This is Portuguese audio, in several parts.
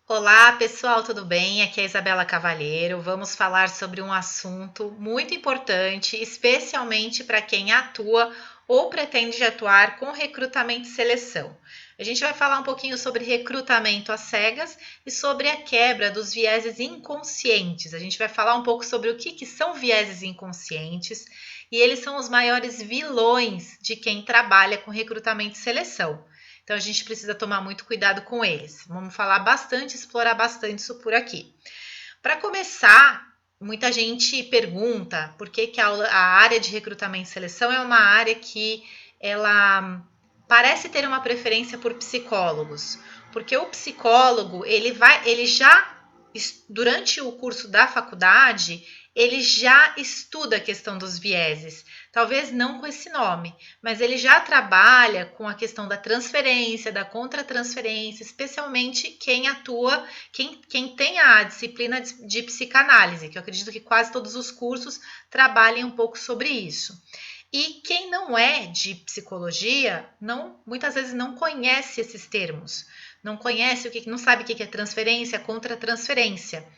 Olá, pessoal, tudo bem? Aqui é a Isabela Cavalheiro. Vamos falar sobre um assunto muito importante, especialmente para quem atua ou pretende atuar com recrutamento e seleção. A gente vai falar um pouquinho sobre recrutamento às cegas e sobre a quebra dos vieses inconscientes. A gente vai falar um pouco sobre o que são vieses inconscientes e eles são os maiores vilões de quem trabalha com recrutamento e seleção. Então a gente precisa tomar muito cuidado com eles. Vamos falar bastante, explorar bastante isso por aqui. Para começar, muita gente pergunta por que a área de recrutamento e seleção é uma área que ela parece ter uma preferência por psicólogos, porque o psicólogo ele já durante o curso da faculdade ele já estuda a questão dos vieses, talvez não com esse nome, mas ele já trabalha com a questão da transferência, da contratransferência, especialmente quem atua, quem tem a disciplina de psicanálise, que eu acredito que quase todos os cursos trabalhem um pouco sobre isso. E quem não é de psicologia, muitas vezes não conhece esses termos, não conhece não sabe o que é transferência, contratransferência.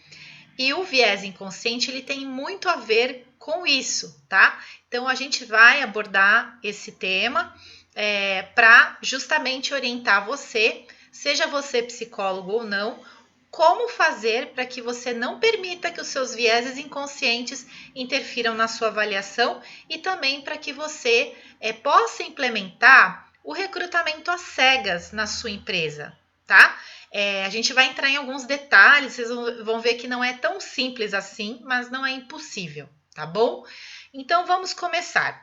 E o viés inconsciente ele tem muito a ver com isso, tá? Então a gente vai abordar esse tema para justamente orientar você, seja você psicólogo ou não, como fazer para que você não permita que os seus vieses inconscientes interfiram na sua avaliação e também para que você possa implementar o recrutamento às cegas na sua empresa, tá? A gente vai entrar em alguns detalhes, vocês vão ver que não é tão simples assim, mas não é impossível, tá bom? Então vamos começar.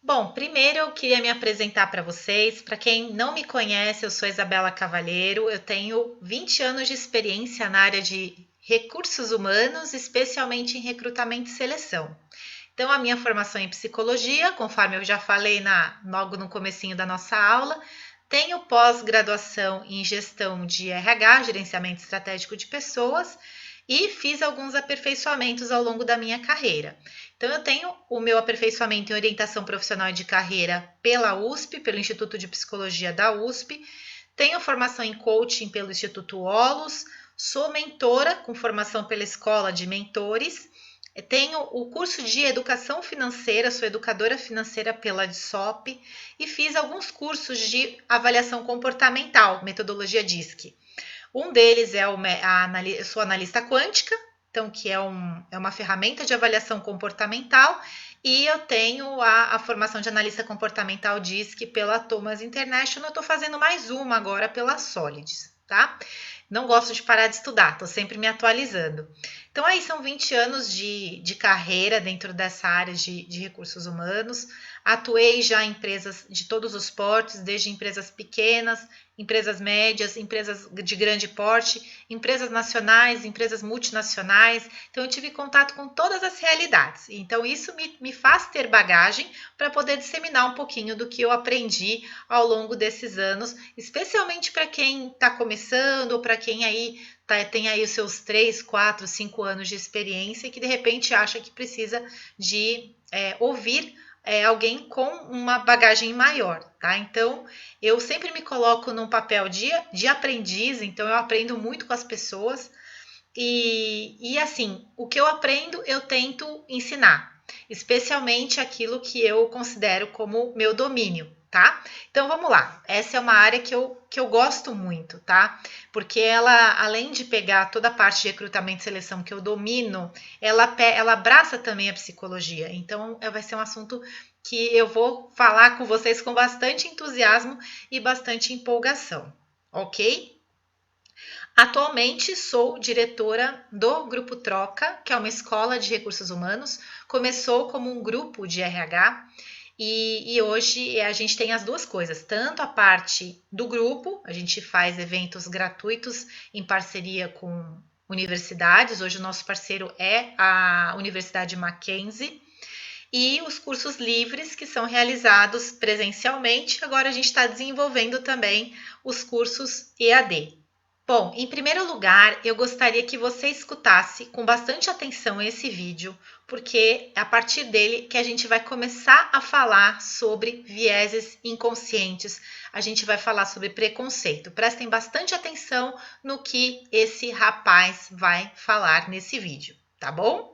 Bom, primeiro eu queria me apresentar para vocês. Para quem não me conhece, eu sou Isabela Cavalheiro, eu tenho 20 anos de experiência na área de recursos humanos, especialmente em recrutamento e seleção. Então, a minha formação em psicologia, conforme eu já falei logo no comecinho da nossa aula, tenho pós-graduação em gestão de RH, gerenciamento estratégico de pessoas, e fiz alguns aperfeiçoamentos ao longo da minha carreira. Então, eu tenho o meu aperfeiçoamento em orientação profissional de carreira pela USP, pelo Instituto de Psicologia da USP, tenho formação em coaching pelo Instituto Olos, sou mentora com formação pela Escola de Mentores, tenho o curso de educação financeira, sou educadora financeira pela DSOP e fiz alguns cursos de avaliação comportamental, metodologia DISC. Um deles eu sou analista quântica, então que é uma ferramenta de avaliação comportamental, e eu tenho a formação de analista comportamental DISC pela Thomas International, eu estou fazendo mais uma agora pela Solids, tá? Não gosto de parar de estudar, estou sempre me atualizando. Então, aí são 20 anos de carreira dentro dessa área de recursos humanos. Atuei já em empresas de todos os portes, desde empresas pequenas, empresas médias, empresas de grande porte, empresas nacionais, empresas multinacionais. Então, eu tive contato com todas as realidades. Então, isso me faz ter bagagem para poder disseminar um pouquinho do que eu aprendi ao longo desses anos, especialmente para quem está começando ou para quem aí tem aí os seus 3, 4, 5 anos de experiência e que de repente acha que precisa de ouvir alguém com uma bagagem maior, tá? Então, eu sempre me coloco num papel de aprendiz, então eu aprendo muito com as pessoas e assim, o que eu aprendo eu tento ensinar, especialmente aquilo que eu considero como meu domínio, tá? Então vamos lá, essa é uma área que eu gosto muito, tá? Porque ela, além de pegar toda a parte de recrutamento e seleção que eu domino, ela abraça também a psicologia. Então vai ser um assunto que eu vou falar com vocês com bastante entusiasmo e bastante empolgação, ok? Atualmente sou diretora do Grupo Troca, que é uma escola de recursos humanos. Começou como um grupo de RH e hoje a gente tem as duas coisas, tanto a parte do grupo, a gente faz eventos gratuitos em parceria com universidades, hoje o nosso parceiro é a Universidade Mackenzie, e os cursos livres que são realizados presencialmente, agora a gente está desenvolvendo também os cursos EAD. Bom, em primeiro lugar, eu gostaria que você escutasse com bastante atenção esse vídeo, porque é a partir dele que a gente vai começar a falar sobre vieses inconscientes, a gente vai falar sobre preconceito. Prestem bastante atenção no que esse rapaz vai falar nesse vídeo, tá bom?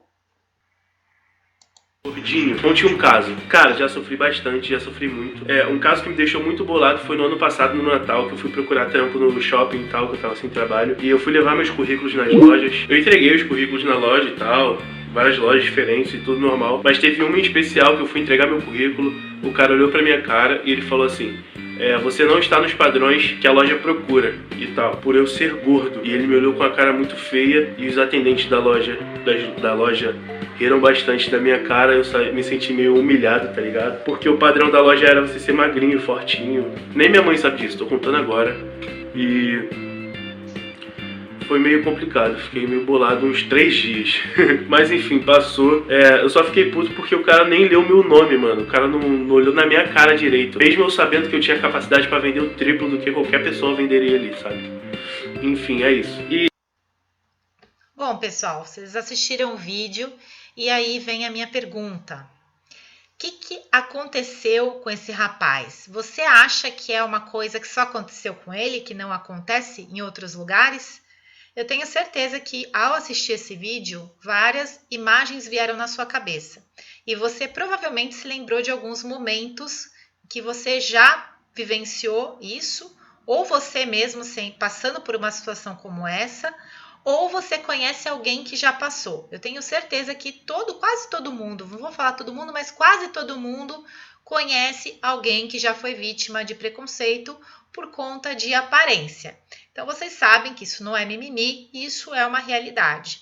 Gordinho, conte um caso. Cara, já sofri bastante, já sofri muito. Um caso que me deixou muito bolado foi no ano passado, no Natal, que eu fui procurar trampo no shopping e tal, que eu tava sem trabalho. E eu fui levar meus currículos nas lojas. Eu entreguei os currículos na loja e tal, várias lojas diferentes e tudo normal. Mas teve uma em especial que eu fui entregar meu currículo, o cara olhou pra minha cara e ele falou assim: você não está nos padrões que a loja procura e tal, por eu ser gordo. E ele me olhou com a cara muito feia e os atendentes da loja riram bastante da minha cara. Eu me senti meio humilhado, tá ligado? Porque o padrão da loja era você ser magrinho, fortinho. Nem minha mãe sabe disso, tô contando agora. E foi meio complicado, fiquei meio bolado uns 3 dias. Mas enfim, passou. Eu só fiquei puto porque o cara nem leu meu nome, mano. O cara não olhou na minha cara direito. Mesmo eu sabendo que eu tinha capacidade pra vender o triplo do que qualquer pessoa venderia ali, sabe? Enfim, é isso. Bom, pessoal, vocês assistiram o vídeo e aí vem a minha pergunta. O que aconteceu com esse rapaz? Você acha que é uma coisa que só aconteceu com ele, que não acontece em outros lugares? Eu tenho certeza que ao assistir esse vídeo, várias imagens vieram na sua cabeça. E você provavelmente se lembrou de alguns momentos que você já vivenciou isso, ou você mesmo passando por uma situação como essa, ou você conhece alguém que já passou. Eu tenho certeza que quase todo mundo, não vou falar todo mundo, mas quase todo mundo conhece alguém que já foi vítima de preconceito por conta de aparência. Então, vocês sabem que isso não é mimimi, isso é uma realidade.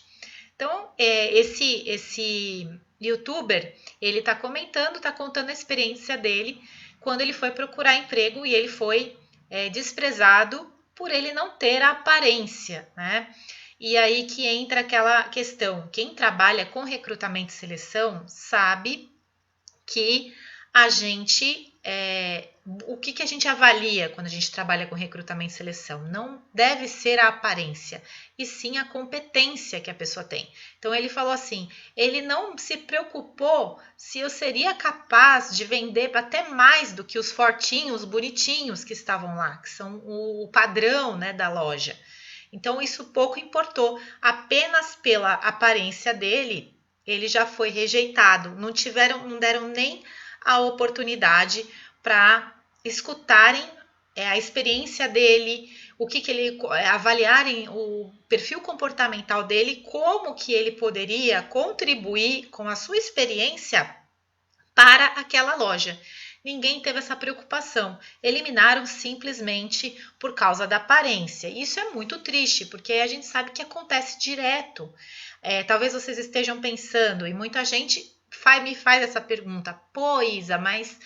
Então, esse youtuber, ele está comentando, está contando a experiência dele quando ele foi procurar emprego e ele foi desprezado por ele não ter a aparência, né? E aí que entra aquela questão, quem trabalha com recrutamento e seleção sabe que a gente, o que a gente avalia quando a gente trabalha com recrutamento e seleção? Não deve ser a aparência, e sim a competência que a pessoa tem. Então ele falou assim, ele não se preocupou se eu seria capaz de vender até mais do que os fortinhos, bonitinhos que estavam lá, que são o padrão, né, da loja. Então isso pouco importou, apenas pela aparência dele, ele já foi rejeitado, não deram nem a oportunidade para escutarem a experiência dele, o que ele avaliarem o perfil comportamental dele, como que ele poderia contribuir com a sua experiência para aquela loja. Ninguém teve essa preocupação. Eliminaram simplesmente por causa da aparência. Isso é muito triste, porque a gente sabe que acontece direto. Talvez vocês estejam pensando, e muita gente me faz essa pergunta, pô, Isa, mas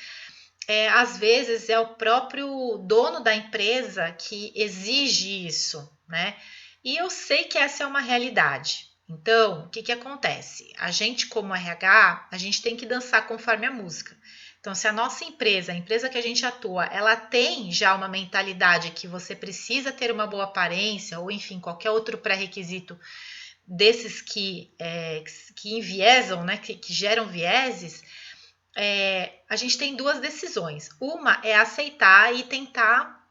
às vezes é o próprio dono da empresa que exige isso, né? E eu sei que essa é uma realidade. Então, o que acontece? A gente, como RH, a gente tem que dançar conforme a música. Então, se a nossa empresa, a empresa que a gente atua, ela tem já uma mentalidade que você precisa ter uma boa aparência, ou enfim, qualquer outro pré-requisito desses que enviesam, né, que geram vieses, a gente tem duas decisões. Uma é aceitar e tentar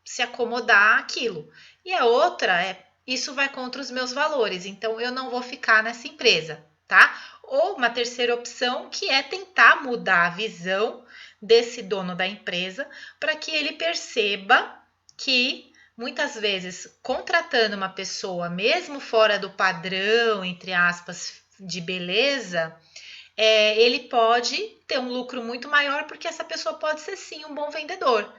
se acomodar àquilo. E a outra isso vai contra os meus valores, então eu não vou ficar nessa empresa, tá? Ou uma terceira opção, que é tentar mudar a visão desse dono da empresa para que ele perceba que muitas vezes contratando uma pessoa, mesmo fora do padrão, entre aspas, de beleza, ele pode ter um lucro muito maior, porque essa pessoa pode ser sim um bom vendedor.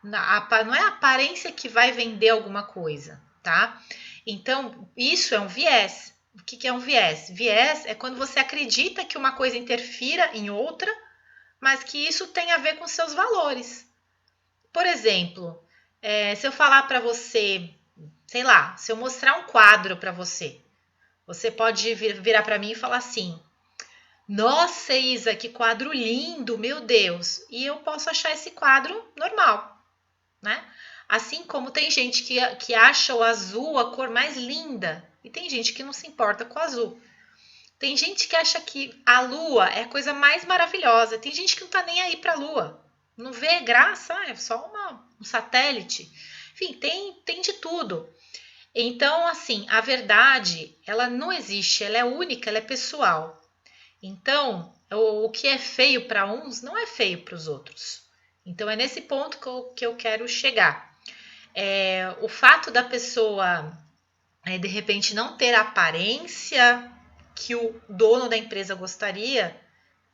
Não é a aparência que vai vender alguma coisa, tá? Então, isso é um viés. O que é um viés? Viés é quando você acredita que uma coisa interfira em outra, mas que isso tem a ver com seus valores. Por exemplo, se eu falar para você, sei lá, se eu mostrar um quadro para você, você pode virar para mim e falar assim: nossa, Isa, que quadro lindo, meu Deus! E eu posso achar esse quadro normal, né? Assim como tem gente que acha o azul a cor mais linda, e tem gente que não se importa com o azul. Tem gente que acha que a Lua é a coisa mais maravilhosa. Tem gente que não tá nem aí pra Lua. Não vê graça, é só um satélite. Enfim, tem de tudo. Então, assim, a verdade, ela não existe, ela é única, ela é pessoal. Então, o que é feio para uns não é feio para os outros. Então, é nesse ponto que eu quero chegar. O fato da pessoa, de repente, não ter a aparência que o dono da empresa gostaria,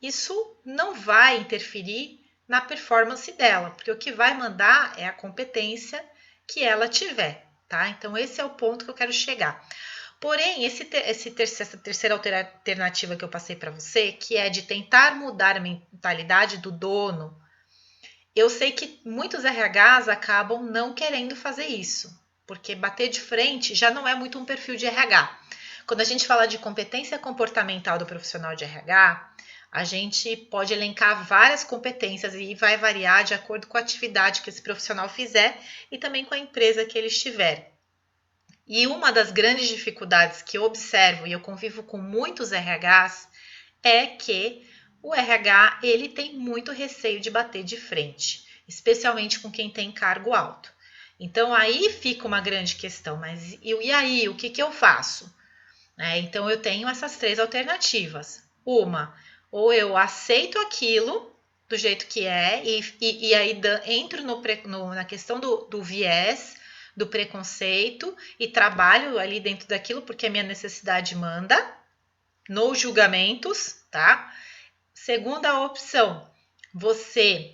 isso não vai interferir na performance dela, porque o que vai mandar é a competência que ela tiver, tá? Então, esse é o ponto que eu quero chegar. Porém, essa terceira alternativa que eu passei para você, que é de tentar mudar a mentalidade do dono, eu sei que muitos RHs acabam não querendo fazer isso, porque bater de frente já não é muito um perfil de RH. Quando a gente fala de competência comportamental do profissional de RH, a gente pode elencar várias competências e vai variar de acordo com a atividade que esse profissional fizer e também com a empresa que ele estiver. E uma das grandes dificuldades que eu observo e eu convivo com muitos RHs é que o RH ele tem muito receio de bater de frente, especialmente com quem tem cargo alto. Então aí fica uma grande questão, mas e aí, o que eu faço? Então eu tenho essas três alternativas. Uma, ou eu aceito aquilo do jeito que é e aí entro na questão do viés, do preconceito e trabalho ali dentro daquilo porque a minha necessidade manda, nos julgamentos, tá? Segunda opção, você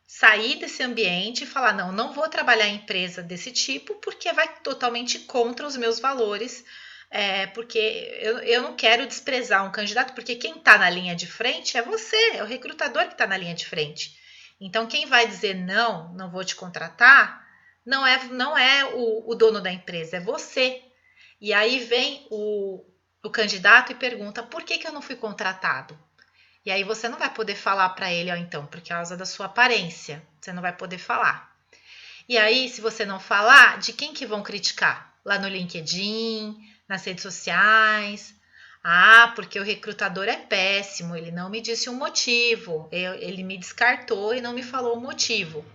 sair desse ambiente e falar, não vou trabalhar em empresa desse tipo porque vai totalmente contra os meus valores, porque eu não quero desprezar um candidato, porque quem está na linha de frente é você, é o recrutador que está na linha de frente. Então, quem vai dizer não vou te contratar, não é o dono da empresa, é você. E aí vem o candidato e pergunta, por que eu não fui contratado? E aí você não vai poder falar para ele, então, por causa da sua aparência, você não vai poder falar. E aí, se você não falar, de quem que vão criticar? Lá no LinkedIn, nas redes sociais. Porque o recrutador é péssimo, ele não me disse um motivo, ele me descartou e não me falou o motivo.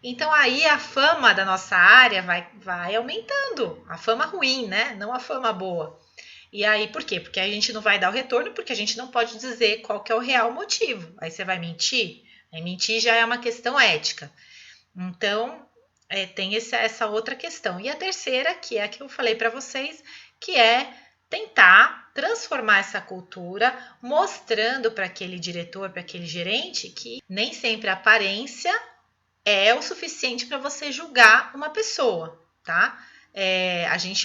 Então aí a fama da nossa área vai aumentando, a fama ruim, né? Não a fama boa. E aí, por quê? Porque a gente não vai dar o retorno, porque a gente não pode dizer qual que é o real motivo. Aí você vai mentir? Aí mentir já é uma questão ética. Então, tem essa outra questão. E a terceira, que é a que eu falei para vocês, que é tentar transformar essa cultura, mostrando para aquele diretor, para aquele gerente, que nem sempre a aparência é o suficiente para você julgar uma pessoa, tá?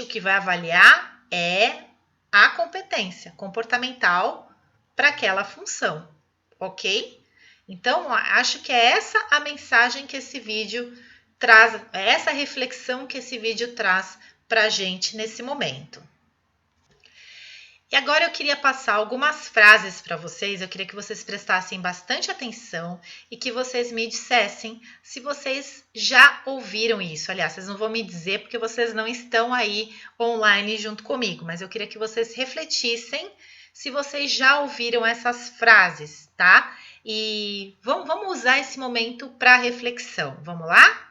O que vai avaliar é a competência comportamental para aquela função, ok? Então, acho que é essa a mensagem que esse vídeo traz, é essa reflexão que esse vídeo traz para a gente nesse momento. E agora eu queria passar algumas frases para vocês, eu queria que vocês prestassem bastante atenção e que vocês me dissessem se vocês já ouviram isso. Aliás, vocês não vão me dizer porque vocês não estão aí online junto comigo, mas eu queria que vocês refletissem se vocês já ouviram essas frases, tá? E vamos usar esse momento para reflexão. Vamos lá?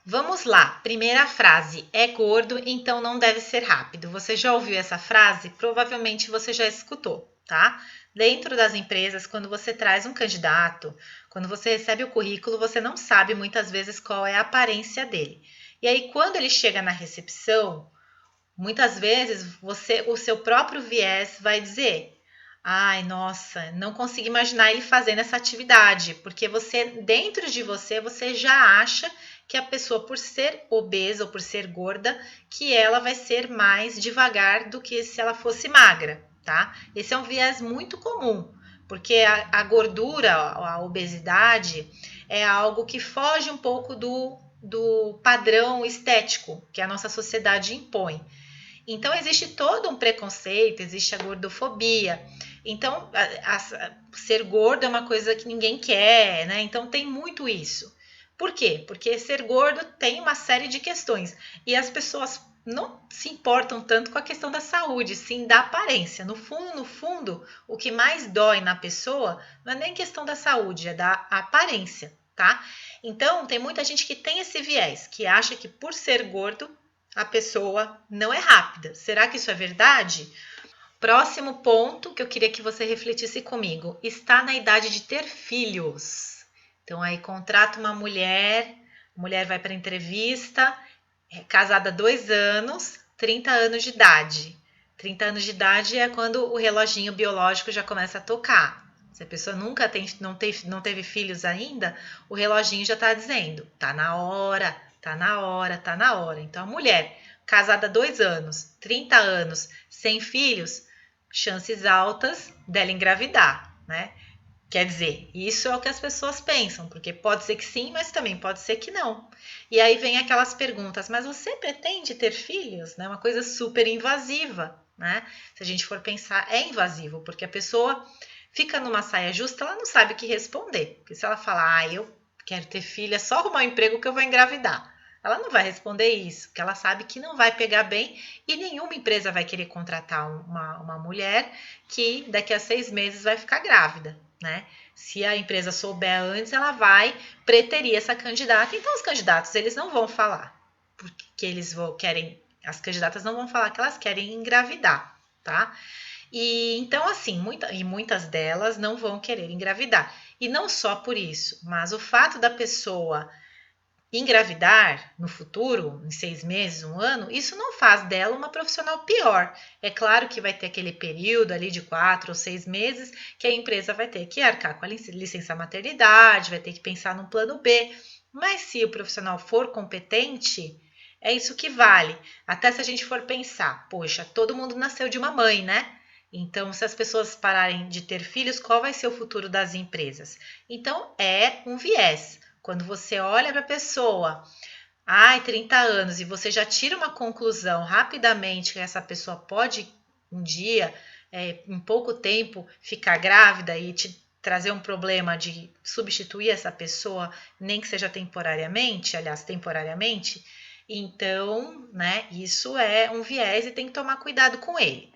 Vamos lá, primeira frase, é gordo, então não deve ser rápido. Você já ouviu essa frase? Provavelmente você já escutou, tá? Dentro das empresas, quando você traz um candidato, quando você recebe o currículo, você não sabe muitas vezes qual é a aparência dele. E aí, quando ele chega na recepção, muitas vezes o seu próprio viés vai dizer: ai, nossa, não consigo imaginar ele fazendo essa atividade, porque dentro de você já acha que a pessoa, por ser obesa ou por ser gorda, que ela vai ser mais devagar do que se ela fosse magra, tá? Esse é um viés muito comum, porque a gordura, a obesidade, é algo que foge um pouco do padrão estético que a nossa sociedade impõe. Então, existe todo um preconceito, existe a gordofobia. Então, ser gordo é uma coisa que ninguém quer, né? Então, tem muito isso. Por quê? Porque ser gordo tem uma série de questões. E as pessoas não se importam tanto com a questão da saúde, sim da aparência. No fundo, o que mais dói na pessoa não é nem questão da saúde, é da aparência, tá? Então, tem muita gente que tem esse viés, que acha que por ser gordo, a pessoa não é rápida. Será que isso é verdade? Próximo ponto que eu queria que você refletisse comigo. Está na idade de ter filhos. Então, aí contrata uma mulher, a mulher vai para a entrevista, é casada há 2 anos, 30 anos de idade. 30 anos de idade é quando o reloginho biológico já começa a tocar. Se a pessoa não teve filhos ainda, o reloginho já está dizendo, tá na hora, tá na hora, tá na hora. Então, a mulher casada há 2 anos, 30 anos, sem filhos, chances altas dela engravidar, né? Quer dizer, isso é o que as pessoas pensam, porque pode ser que sim, mas também pode ser que não. E aí vem aquelas perguntas, mas você pretende ter filhos? Né? Uma coisa super invasiva, né? Se a gente for pensar, é invasivo, porque a pessoa fica numa saia justa, ela não sabe o que responder. Porque se ela falar, eu quero ter filho, é só arrumar um emprego que eu vou engravidar. Ela não vai responder isso, porque ela sabe que não vai pegar bem e nenhuma empresa vai querer contratar uma mulher que daqui a 6 meses vai ficar grávida, né? Se a empresa souber antes, ela vai preterir essa candidata. Então, os candidatos, eles não vão falar, porque as candidatas não vão falar que elas querem engravidar, tá? E então, assim, muitas delas não vão querer engravidar. E não só por isso, mas o fato da pessoa engravidar no futuro, em 6 meses, um ano, isso não faz dela uma profissional pior. É claro que vai ter aquele período ali de 4 ou 6 meses que a empresa vai ter que arcar com a licença maternidade, vai ter que pensar num plano B. Mas se o profissional for competente, é isso que vale. Até se a gente for pensar, poxa, todo mundo nasceu de uma mãe, né? Então, se as pessoas pararem de ter filhos, qual vai ser o futuro das empresas? Então, é um viés. Quando você olha para a pessoa, 30 anos, e você já tira uma conclusão rapidamente que essa pessoa pode um dia, em pouco tempo, ficar grávida e te trazer um problema de substituir essa pessoa, nem que seja temporariamente, aliás, temporariamente, então, né, isso é um viés e tem que tomar cuidado com ele.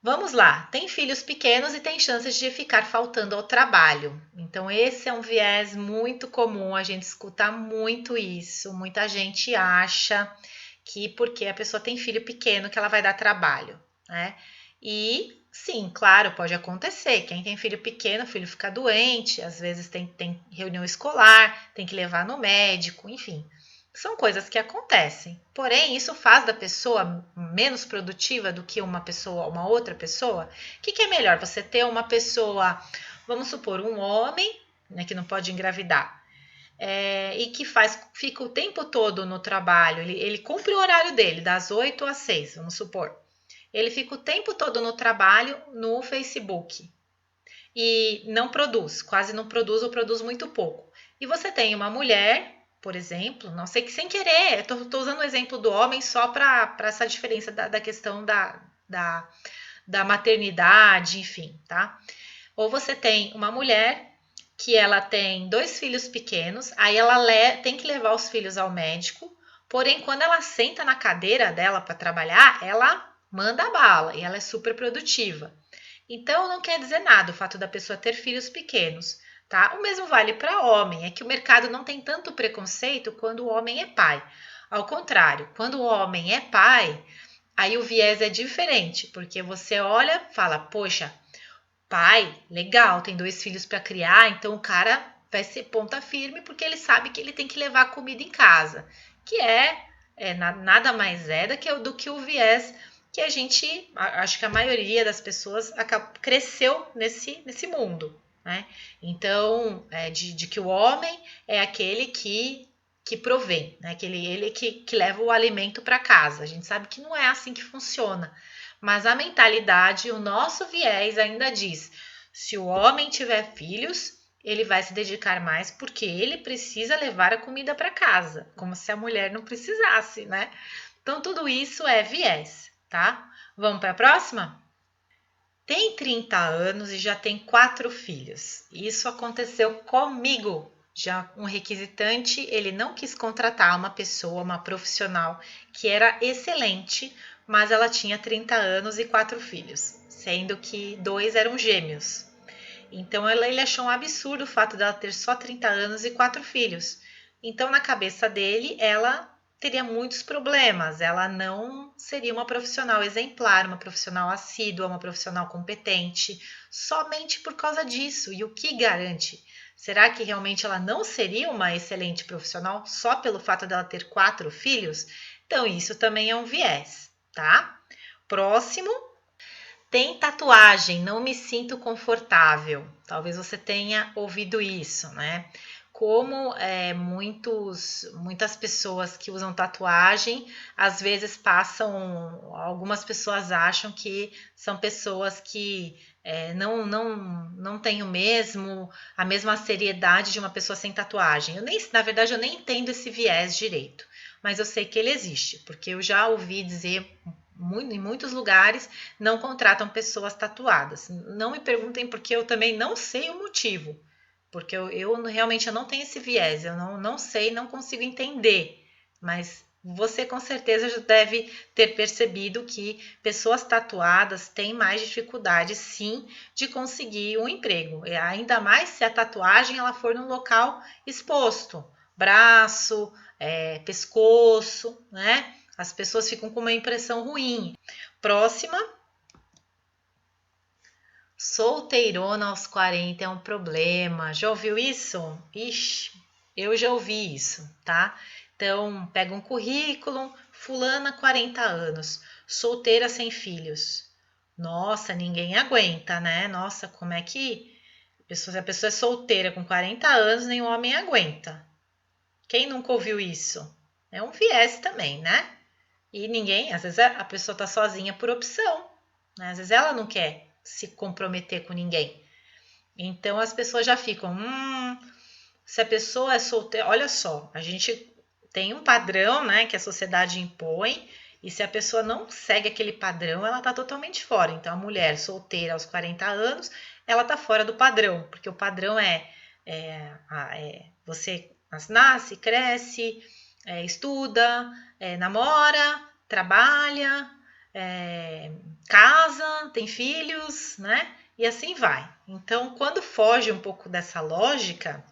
Vamos lá, tem filhos pequenos e tem chances de ficar faltando ao trabalho. Então, esse é um viés muito comum, a gente escuta muito isso. Muita gente acha que porque a pessoa tem filho pequeno que ela vai dar trabalho, né? E sim, claro, pode acontecer. Quem tem filho pequeno, o filho fica doente, às vezes tem reunião escolar, tem que levar no médico, enfim. São coisas que acontecem. Porém, isso faz da pessoa menos produtiva do que uma outra pessoa? O que é melhor? Você ter uma pessoa, vamos supor, um homem, né, que não pode engravidar, e que fica o tempo todo no trabalho, ele cumpre o horário dele, das 8 às 6, vamos supor. Ele fica o tempo todo no trabalho no Facebook e não produz, quase não produz ou produz muito pouco. E você tem uma mulher, por exemplo, não sei que sem querer, estou usando o exemplo do homem só para essa diferença da questão da maternidade, enfim, tá? Ou você tem uma mulher que ela tem 2 filhos pequenos, aí ela tem que levar os filhos ao médico, porém, quando ela senta na cadeira dela para trabalhar, ela manda a bala e ela é super produtiva. Então, não quer dizer nada o fato da pessoa ter filhos pequenos, tá? O mesmo vale para homem, é que o mercado não tem tanto preconceito quando o homem é pai. Ao contrário, quando o homem é pai, aí o viés é diferente, porque você olha, fala, poxa, pai, legal, tem 2 filhos para criar, então o cara vai ser ponta firme porque ele sabe que ele tem que levar comida em casa, que nada mais do que o viés que a gente, acho que a maioria das pessoas cresceu nesse mundo, né? Então, de que o homem é aquele que provém, né? Ele que leva o alimento para casa. A gente sabe que não é assim que funciona, mas a mentalidade, o nosso viés ainda diz: se o homem tiver filhos, ele vai se dedicar mais porque ele precisa levar a comida para casa, como se a mulher não precisasse, né? Então, tudo isso é viés, tá? Vamos para a próxima? Tem 30 anos e já tem 4 filhos. Isso aconteceu comigo. Já um requisitante, ele não quis contratar uma pessoa, uma profissional que era excelente, mas ela tinha 30 anos e 4 filhos, sendo que 2 eram gêmeos. Então ele achou um absurdo o fato dela ter só 30 anos e 4 filhos. Então, na cabeça dele, ela teria muitos problemas. Ela não seria uma profissional exemplar, uma profissional assídua, uma profissional competente, somente por causa disso. E o que garante? Será que realmente ela não seria uma excelente profissional só pelo fato dela ter 4 filhos? Então, isso também é um viés, tá? Próximo. Tem tatuagem, não me sinto confortável. Talvez você tenha ouvido isso, né? Como muitas pessoas que usam tatuagem, às vezes algumas pessoas acham que são pessoas que não têm a mesma seriedade de uma pessoa sem tatuagem. Na verdade, eu nem entendo esse viés direito, mas eu sei que ele existe, porque eu já ouvi dizer em muitos lugares não contratam pessoas tatuadas. Não me perguntem porque eu também não sei o motivo, porque eu realmente eu não tenho esse viés, eu não sei, não consigo entender, mas você com certeza já deve ter percebido que pessoas tatuadas têm mais dificuldade, sim, de conseguir um emprego, ainda mais se a tatuagem ela for num local exposto, braço, pescoço, né? As pessoas ficam com uma impressão ruim. Próxima. Solteirona aos 40 é um problema. Já ouviu isso? Ixi, eu já ouvi isso, tá? Então, pega um currículo, fulana 40 anos, solteira sem filhos. Nossa, ninguém aguenta, né? Nossa, como é que se a pessoa é solteira com 40 anos, nenhum homem aguenta. Quem nunca ouviu isso? É um viés também, né? E às vezes a pessoa está sozinha por opção, né? Às vezes ela não quer se comprometer com ninguém. Então as pessoas já ficam, se a pessoa é solteira, olha só, a gente tem um padrão, né, que a sociedade impõe, e se a pessoa não segue aquele padrão, ela está totalmente fora. Então a mulher solteira aos 40 anos, ela está fora do padrão, porque o padrão você nasce, cresce, estuda, namora, trabalha, casa, tem filhos, né? E assim vai. Então, quando foge um pouco dessa lógica,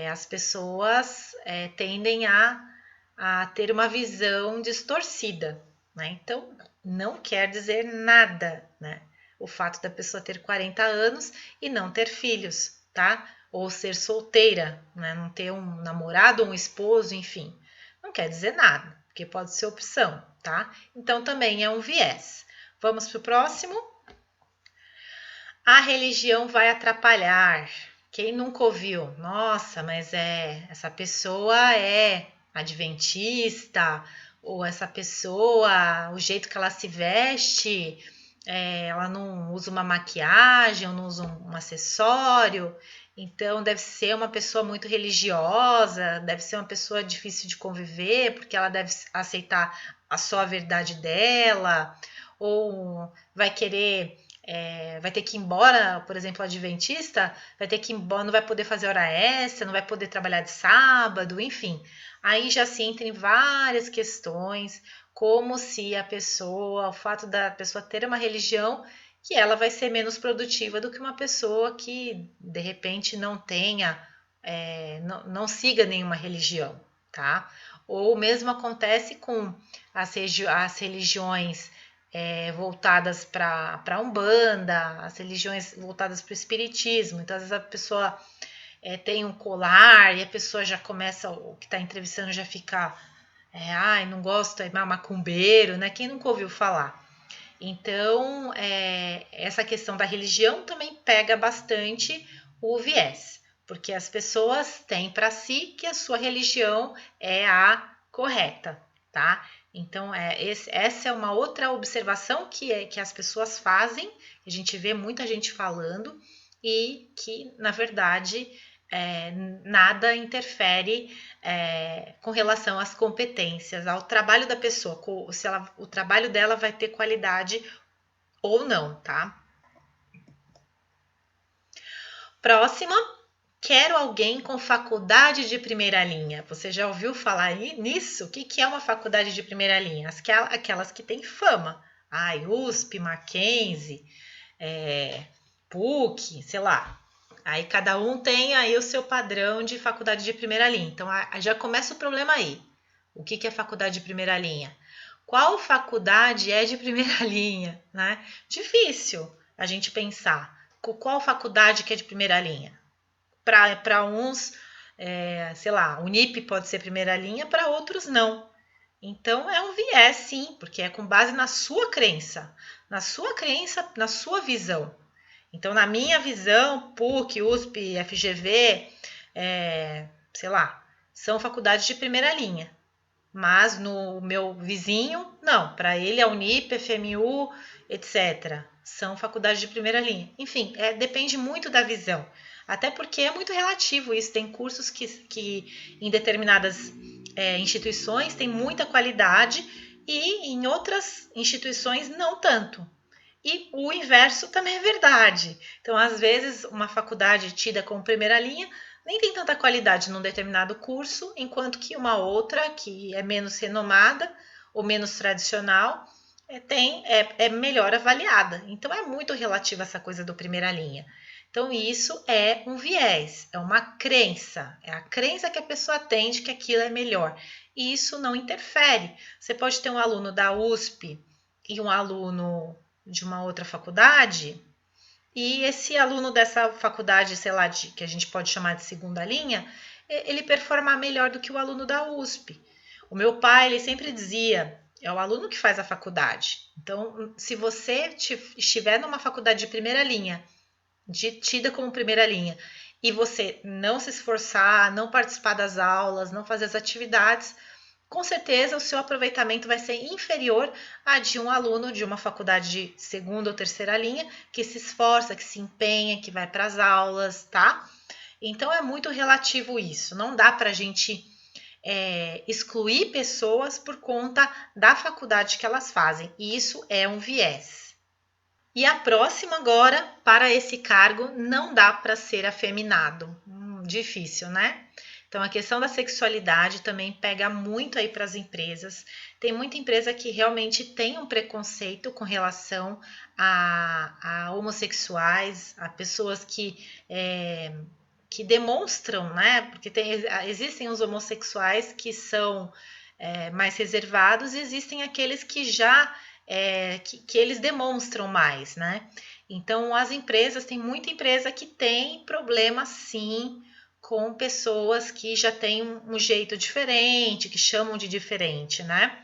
as pessoas tendem a ter uma visão distorcida, né? Então, não quer dizer nada, né? O fato da pessoa ter 40 anos e não ter filhos, tá? Ou ser solteira, né? Não ter um namorado ou um esposo, enfim. Não quer dizer nada, porque pode ser opção, tá? Então, também é um viés. Vamos para o próximo. A religião vai atrapalhar. Quem nunca ouviu? Nossa, mas essa pessoa é adventista, ou essa pessoa, o jeito que ela se veste, ela não usa uma maquiagem, ou não usa um acessório, então deve ser uma pessoa muito religiosa, deve ser uma pessoa difícil de conviver, porque ela deve aceitar só a verdade dela, ou vai querer vai ter que ir embora, por exemplo, o adventista, vai ter que ir embora, não vai poder fazer hora extra, não vai poder trabalhar de sábado, enfim. Aí já se entra em várias questões, como se o fato da pessoa ter uma religião, que ela vai ser menos produtiva do que uma pessoa que, de repente, não tenha, não siga nenhuma religião, tá? Ou mesmo acontece com as religiões voltadas para a Umbanda, as religiões voltadas para o Espiritismo. Então, às vezes a pessoa tem um colar e a pessoa já começa, o que está entrevistando já fica, ai, não gosto, é macumbeiro, né? Quem nunca ouviu falar? Então, essa questão da religião também pega bastante o viés, porque as pessoas têm para si que a sua religião é a correta, tá? Então, essa é uma outra observação que as pessoas fazem, a gente vê muita gente falando, e que, na verdade, nada interfere com relação às competências, ao trabalho da pessoa, se o trabalho dela vai ter qualidade ou não, tá? Próxima. Quero alguém com faculdade de primeira linha. Você já ouviu falar nisso? O que é uma faculdade de primeira linha? Aquelas que têm fama. USP, Mackenzie, PUC, sei lá. Aí cada um tem aí o seu padrão de faculdade de primeira linha. Então já começa o problema aí. O que é faculdade de primeira linha? Qual faculdade é de primeira linha, né? Difícil a gente pensar. Qual faculdade que é de primeira linha? Para uns, sei lá, Unip pode ser primeira linha, para outros não. Então é um viés, sim, porque é com base na sua crença, na sua visão. Então, na minha visão, PUC, USP, FGV, sei lá, são faculdades de primeira linha. Mas no meu vizinho, não. Para ele, a Unip, FMU, etc. São faculdades de primeira linha. Enfim, depende muito da visão. Até porque é muito relativo isso. Tem cursos que em determinadas instituições tem muita qualidade e em outras instituições não tanto. E o inverso também é verdade. Então, às vezes, uma faculdade tida como primeira linha nem tem tanta qualidade num determinado curso, enquanto que uma outra, que é menos renomada ou menos tradicional, é melhor avaliada. Então, é muito relativa essa coisa do primeira linha. Então, isso é um viés, é uma crença. É a crença que a pessoa tem de que aquilo é melhor. E isso não interfere. Você pode ter um aluno da USP e um aluno de uma outra faculdade, e esse aluno dessa faculdade, sei lá, que a gente pode chamar de segunda linha, ele performar melhor do que o aluno da USP. O meu pai, ele sempre dizia, é o aluno que faz a faculdade. Então, se você estiver numa faculdade de primeira linha, tida como primeira linha, e você não se esforçar, não participar das aulas, não fazer as atividades, com certeza o seu aproveitamento vai ser inferior a de um aluno de uma faculdade de segunda ou terceira linha, que se esforça, que se empenha, que vai para as aulas, tá? Então é muito relativo isso. Não dá para a gente excluir pessoas por conta da faculdade que elas fazem. Isso é um viés. E a próxima agora, para esse cargo, não dá para ser afeminado. Difícil, né? Então, a questão da sexualidade também pega muito aí para as empresas. Tem muita empresa que realmente tem um preconceito com relação a homossexuais, a pessoas que demonstram, né? Porque existem os homossexuais que são mais reservados e existem aqueles que já que eles demonstram mais, né? Então, as empresas, tem muita empresa que tem problema, sim, com pessoas que já têm um jeito diferente, que chamam de diferente, né?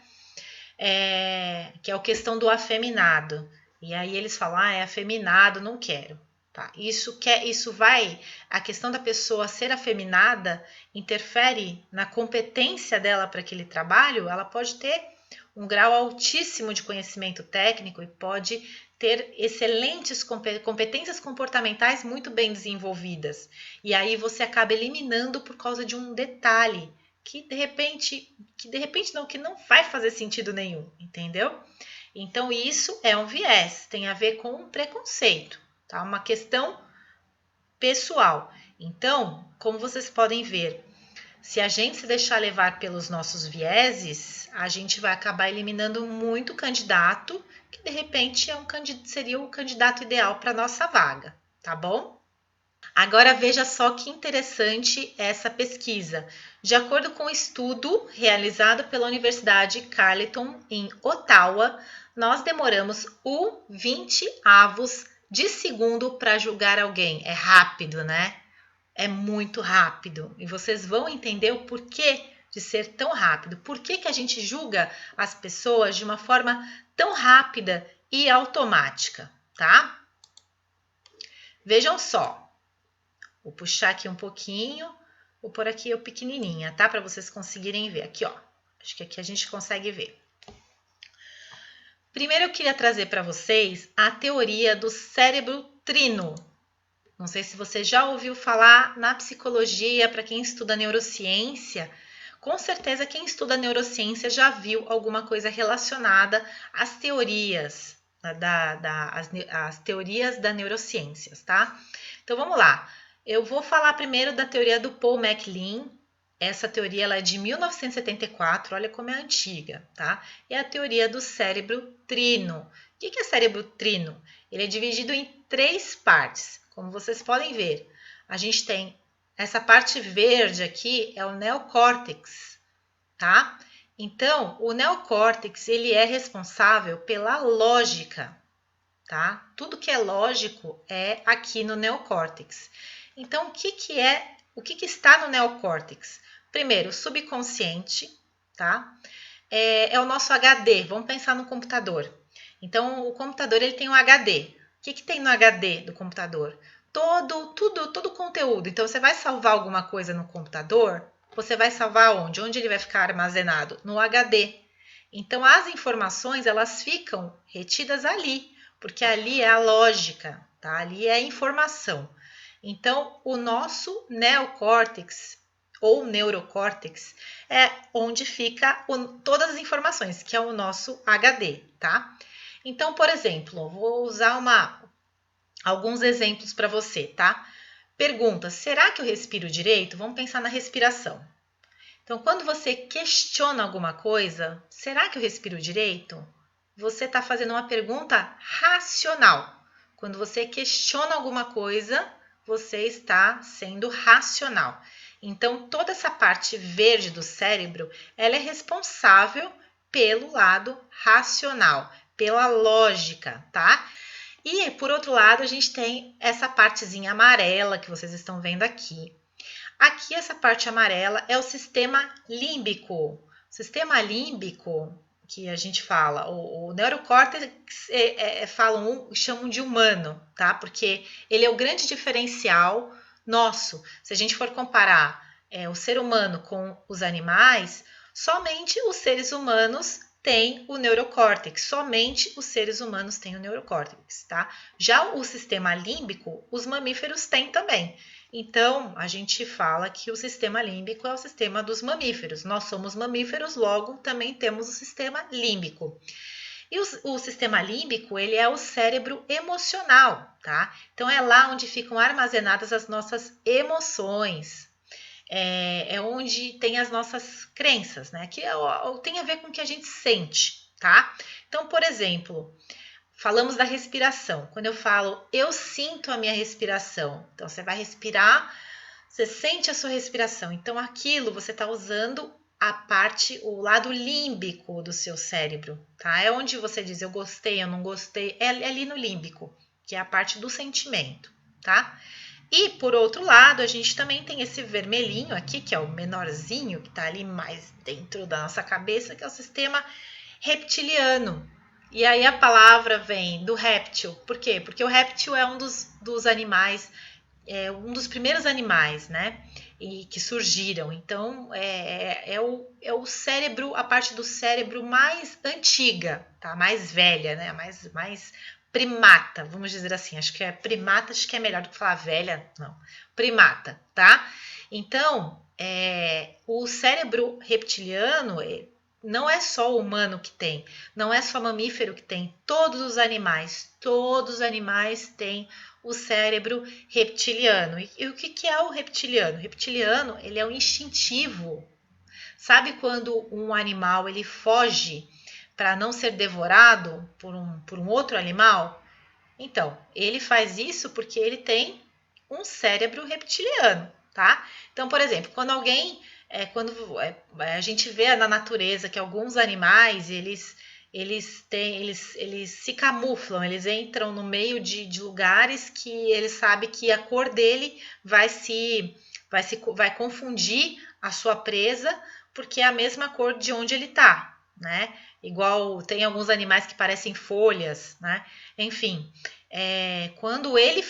Que é a questão do afeminado. E aí eles falam, é afeminado, não quero. Tá? A questão da pessoa ser afeminada interfere na competência dela para aquele trabalho. Ela pode ter um grau altíssimo de conhecimento técnico e pode ter excelentes competências comportamentais muito bem desenvolvidas. E aí você acaba eliminando por causa de um detalhe que de repente não vai fazer sentido nenhum, entendeu? Então isso é um viés, tem a ver com um preconceito, tá? Uma questão pessoal. Então, como vocês podem ver, se a gente se deixar levar pelos nossos vieses, a gente vai acabar eliminando muito candidato que de repente seria o candidato ideal para nossa vaga, tá bom? Agora veja só que interessante essa pesquisa. De acordo com um estudo realizado pela Universidade Carleton em Ottawa, nós demoramos 1/20 de segundo para julgar alguém. É rápido, né? É muito rápido. E vocês vão entender o porquê de ser tão rápido. Por que a gente julga as pessoas de uma forma tão rápida e automática, tá? Vejam só. Vou puxar aqui um pouquinho. Vou pôr aqui o pequenininha, tá? Para vocês conseguirem ver. Aqui, ó. Acho que aqui a gente consegue ver. Primeiro eu queria trazer para vocês a teoria do cérebro trino. Não sei se você já ouviu falar na psicologia, para quem estuda neurociência. Com certeza quem estuda neurociência já viu alguma coisa relacionada às teorias, as teorias da neurociências, tá? Então vamos lá. Eu vou falar primeiro da teoria do Paul MacLean. Essa teoria ela é de 1974, olha como é antiga, tá? É a teoria do cérebro trino. O que é cérebro trino? Ele é dividido em 3 partes, como vocês podem ver. A gente tem essa parte verde aqui, é o neocórtex, tá? Então, o neocórtex, ele é responsável pela lógica, tá? Tudo que é lógico é aqui no neocórtex. Então, o que está no neocórtex? Primeiro, o subconsciente, tá? É o nosso HD. Vamos pensar no computador. Então, o computador ele tem um HD. O que tem no HD do computador? Todo o conteúdo. Então, você vai salvar alguma coisa no computador, você vai salvar onde? Onde ele vai ficar armazenado? No HD. Então, as informações, elas ficam retidas ali, porque ali é a lógica, tá? Ali é a informação. Então, o nosso neocórtex ou neurocórtex é onde fica todas as informações, que é o nosso HD, tá? Então, por exemplo, vou usar alguns exemplos para você, tá? Pergunta: será que eu respiro direito? Vamos pensar na respiração. Então, quando você questiona alguma coisa, será que eu respiro direito? Você está fazendo uma pergunta racional. Quando você questiona alguma coisa, você está sendo racional. Então, toda essa parte verde do cérebro, ela é responsável pelo lado racional, pela lógica, tá? E, por outro lado, a gente tem essa partezinha amarela que vocês estão vendo aqui. Aqui, essa parte amarela é o sistema límbico. O sistema límbico, que a gente fala, o neurocórtex chamam de humano, tá? Porque ele é o grande diferencial nosso. Se a gente for comparar o ser humano com os animais, somente os seres humanos têm o neurocórtex, somente os seres humanos têm o neurocórtex, tá? Já o sistema límbico, os mamíferos têm também. Então, a gente fala que o sistema límbico é o sistema dos mamíferos. Nós somos mamíferos, logo também temos o sistema límbico. E o sistema límbico, ele é o cérebro emocional, tá? Então, é lá onde ficam armazenadas as nossas emoções. É onde tem as nossas crenças, né? Que tem a ver com o que a gente sente, tá? Então, por exemplo, falamos da respiração. Quando eu falo, eu sinto a minha respiração. Então, você vai respirar, você sente a sua respiração. Então, aquilo você está usando o lado límbico do seu cérebro, tá? É onde você diz, eu gostei, eu não gostei. É ali no límbico, que é a parte do sentimento, tá? E, por outro lado, a gente também tem esse vermelhinho aqui, que é o menorzinho, que está ali mais dentro da nossa cabeça, que é o sistema reptiliano. E aí a palavra vem do réptil. Por quê? Porque o réptil é um dos animais, um dos primeiros animais, né? E que surgiram. Então, é o cérebro, a parte do cérebro mais antiga, tá? Mais velha, né? Mais primata, vamos dizer assim. Acho que primata, acho que é melhor do que falar velha. Não, primata, tá? Então, o cérebro reptiliano não é só o humano que tem, não é só mamífero que tem, todos os animais têm o cérebro reptiliano. E o que é o reptiliano? O reptiliano, ele é o instintivo. Sabe quando um animal ele foge para não ser devorado por um outro animal? Então, ele faz isso porque ele tem um cérebro reptiliano, tá? Então, por exemplo, quando a gente vê na natureza que alguns animais eles se camuflam, eles entram no meio de lugares que eles sabem que a cor dele vai confundir a sua presa, porque é a mesma cor de onde ele está, né? Igual tem alguns animais que parecem folhas, né? Enfim, quando ele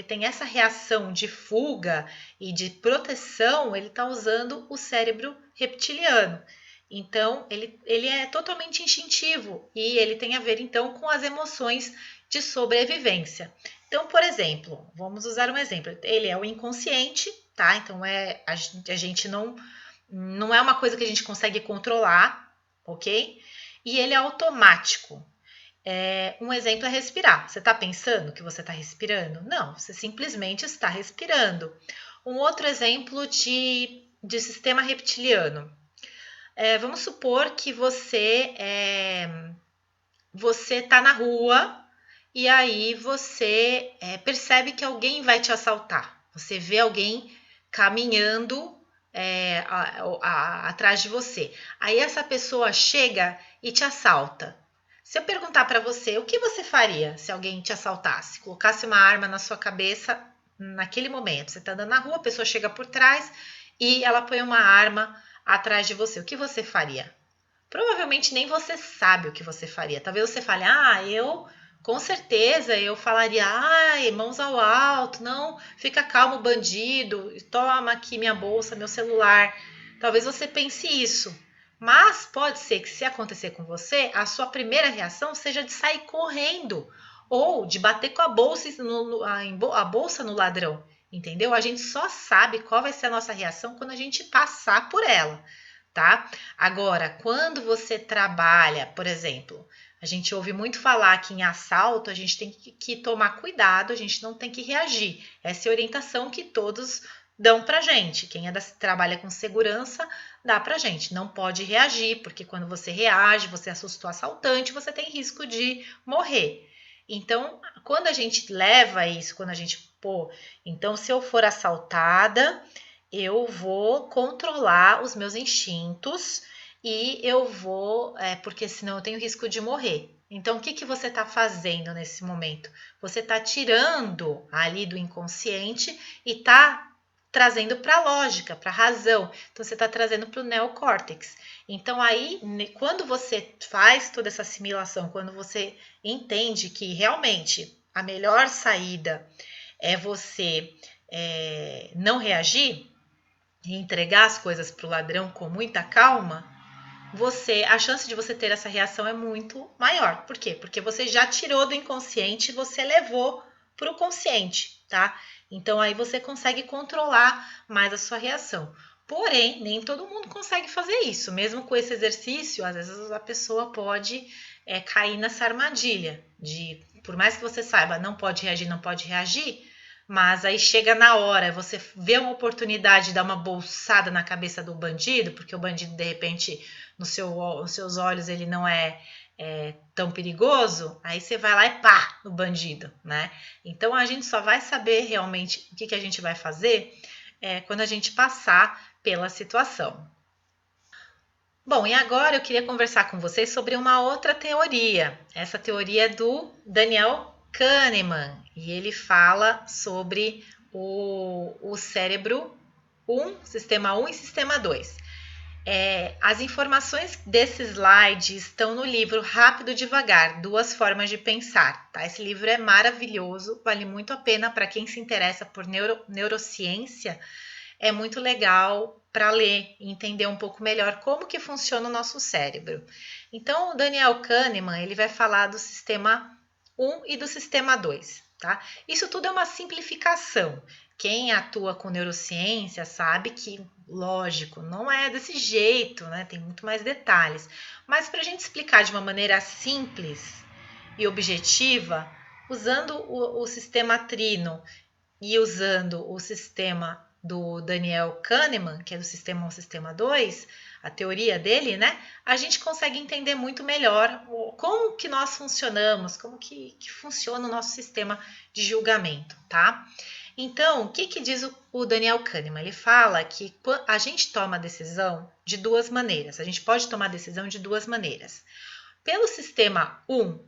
tem essa reação de fuga e de proteção, ele está usando o cérebro reptiliano. Então, ele é totalmente instintivo e ele tem a ver, então, com as emoções de sobrevivência. Então, por exemplo, vamos usar um exemplo. Ele é o inconsciente, tá? Então, a gente não é uma coisa que a gente consegue controlar, ok? E ele é automático. Um exemplo é respirar. Você está pensando que você está respirando? Não, você simplesmente está respirando. Um outro exemplo de sistema reptiliano. Vamos supor que você está na rua e aí você percebe que alguém vai te assaltar. Você vê alguém caminhando atrás de você. Aí essa pessoa chega e te assalta. Se eu perguntar para você, o que você faria se alguém te assaltasse? Colocasse uma arma na sua cabeça naquele momento. Você está andando na rua, a pessoa chega por trás e ela põe uma arma atrás de você. O que você faria? Provavelmente nem você sabe o que você faria. Talvez você fale, eu com certeza eu falaria, mãos ao alto, não, fica calmo, bandido, toma aqui minha bolsa, meu celular. Talvez você pense isso. Mas pode ser que se acontecer com você, a sua primeira reação seja de sair correndo ou de bater com a bolsa a bolsa no ladrão, entendeu? A gente só sabe qual vai ser a nossa reação quando a gente passar por ela, tá? Agora, quando você trabalha, por exemplo, a gente ouve muito falar que em assalto a gente tem que tomar cuidado, a gente não tem que reagir. Essa é a orientação que todos dão pra gente. Quem trabalha com segurança dá pra gente. Não pode reagir, porque quando você reage, você assusta o assaltante, você tem risco de morrer. Então, quando a gente leva isso, quando a gente, então se eu for assaltada, eu vou controlar os meus instintos e eu vou, porque senão eu tenho risco de morrer. Então, o que você está fazendo nesse momento? Você está tirando ali do inconsciente e está trazendo para a lógica, para a razão. Então, você está trazendo para o neocórtex. Então, aí, quando você faz toda essa assimilação, quando você entende que realmente a melhor saída é você não reagir, e entregar as coisas para o ladrão com muita calma, a chance de você ter essa reação é muito maior. Por quê? Porque você já tirou do inconsciente e você levou para o consciente, tá? Então aí você consegue controlar mais a sua reação. Porém, nem todo mundo consegue fazer isso. Mesmo com esse exercício, às vezes a pessoa pode cair nessa armadilha por mais que você saiba, não pode reagir, mas aí chega na hora, você vê uma oportunidade de dar uma bolsada na cabeça do bandido, porque o bandido, de repente, nos seus olhos, ele não é tão perigoso, aí você vai lá e pá, no bandido, né? Então, a gente só vai saber realmente o que a gente vai fazer quando a gente passar pela situação. Bom, e agora eu queria conversar com vocês sobre uma outra teoria. Essa teoria é do Daniel Kahneman, e ele fala sobre o cérebro 1, sistema 1 e sistema 2. As informações desse slide estão no livro Rápido e Devagar, Duas Formas de Pensar. Tá? Esse livro é maravilhoso, vale muito a pena para quem se interessa por neurociência. É muito legal para ler e entender um pouco melhor como que funciona o nosso cérebro. Então, o Daniel Kahneman, ele vai falar do sistema 1 e do sistema 2, tá? Isso tudo é uma simplificação. Quem atua com neurociência sabe que, lógico, não é desse jeito, né? Tem muito mais detalhes. Mas para a gente explicar de uma maneira simples e objetiva, usando o sistema trino e usando o sistema do Daniel Kahneman, que é do sistema 1, sistema 2, a teoria dele, né? A gente consegue entender muito melhor como que nós funcionamos, como que funciona o nosso sistema de julgamento, tá? Então, o que diz o Daniel Kahneman? Ele fala que a gente toma decisão de duas maneiras. A gente pode tomar decisão de duas maneiras. Pelo sistema 1,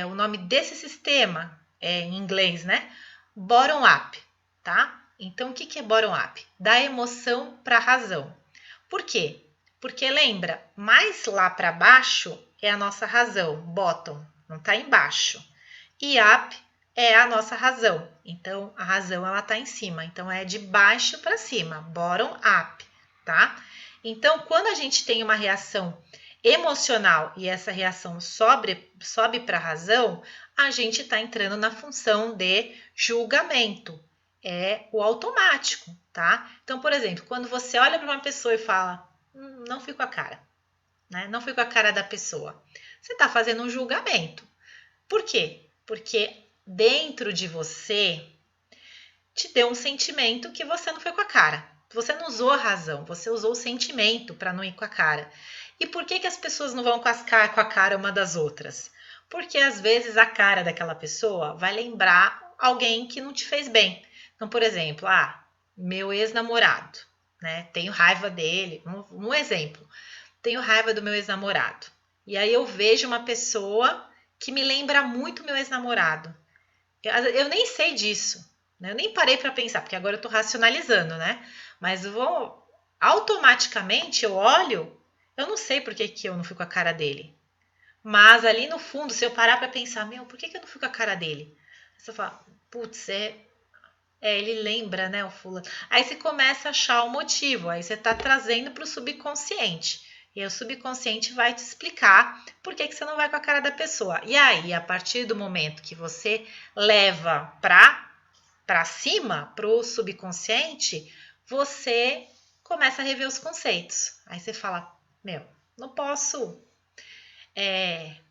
o nome desse sistema é em inglês, né? Bottom up, tá? Então, o que é bottom up? Da emoção para a razão. Por quê? Porque lembra, mais lá para baixo é a nossa razão, bottom, não está embaixo. E up é a nossa razão. Então, a razão ela está em cima. Então, é de baixo para cima, bottom up, tá? Então, quando a gente tem uma reação emocional e essa reação sobe para a razão, a gente está entrando na função de julgamento. É o automático, tá? Então, por exemplo, quando você olha para uma pessoa e fala, não fui com a cara, né? Não fui com a cara da pessoa. Você está fazendo um julgamento. Por quê? Porque dentro de você te deu um sentimento que você não foi com a cara. Você não usou a razão, você usou o sentimento para não ir com a cara. E por que as pessoas não vão com a cara uma das outras? Porque às vezes a cara daquela pessoa vai lembrar alguém que não te fez bem. Então, por exemplo, meu ex-namorado, né? Tenho raiva dele. Um exemplo. Tenho raiva do meu ex-namorado. E aí eu vejo uma pessoa que me lembra muito meu ex-namorado. Eu nem sei disso, né? Eu nem parei para pensar, porque agora eu estou racionalizando, né? Mas automaticamente eu olho, eu não sei por que eu não fui com a cara dele. Mas ali no fundo, se eu parar para pensar, por que eu não fui com a cara dele? Você fala, putz, ele lembra, né, o fulano. Aí você começa a achar o motivo, aí você está trazendo para o subconsciente. E aí o subconsciente vai te explicar por que você não vai com a cara da pessoa. E aí, a partir do momento que você leva para cima, para o subconsciente, você começa a rever os conceitos. Aí você fala, não posso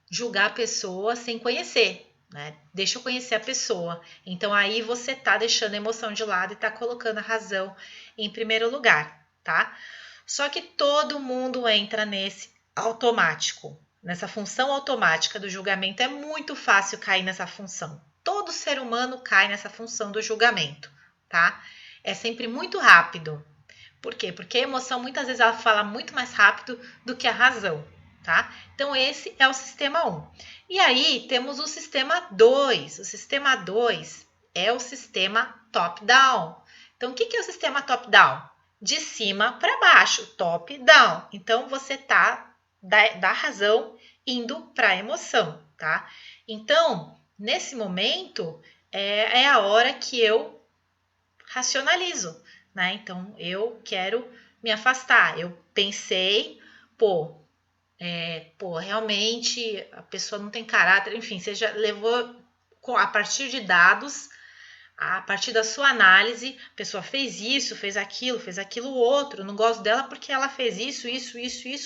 julgar a pessoa sem conhecer, né? Deixa eu conhecer a pessoa. Então aí você tá deixando a emoção de lado e tá colocando a razão em primeiro lugar, tá? Só que todo mundo entra nesse automático, nessa função automática do julgamento. É muito fácil cair nessa função. Todo ser humano cai nessa função do julgamento, tá? É sempre muito rápido. Por quê? Porque a emoção muitas vezes ela fala muito mais rápido do que a razão, tá? Então esse é o sistema 1. E aí temos o sistema 2. O sistema 2 é o sistema top-down. Então o que é o sistema top-down? De cima para baixo, top-down. Então você tá da razão indo para a emoção, tá? Então, nesse momento, é a hora que eu racionalizo, né? Então, eu quero me afastar. Eu pensei, realmente a pessoa não tem caráter, enfim, você já levou a partir de dados, a partir da sua análise, a pessoa fez isso, fez aquilo outro, não gosto dela porque ela fez isso,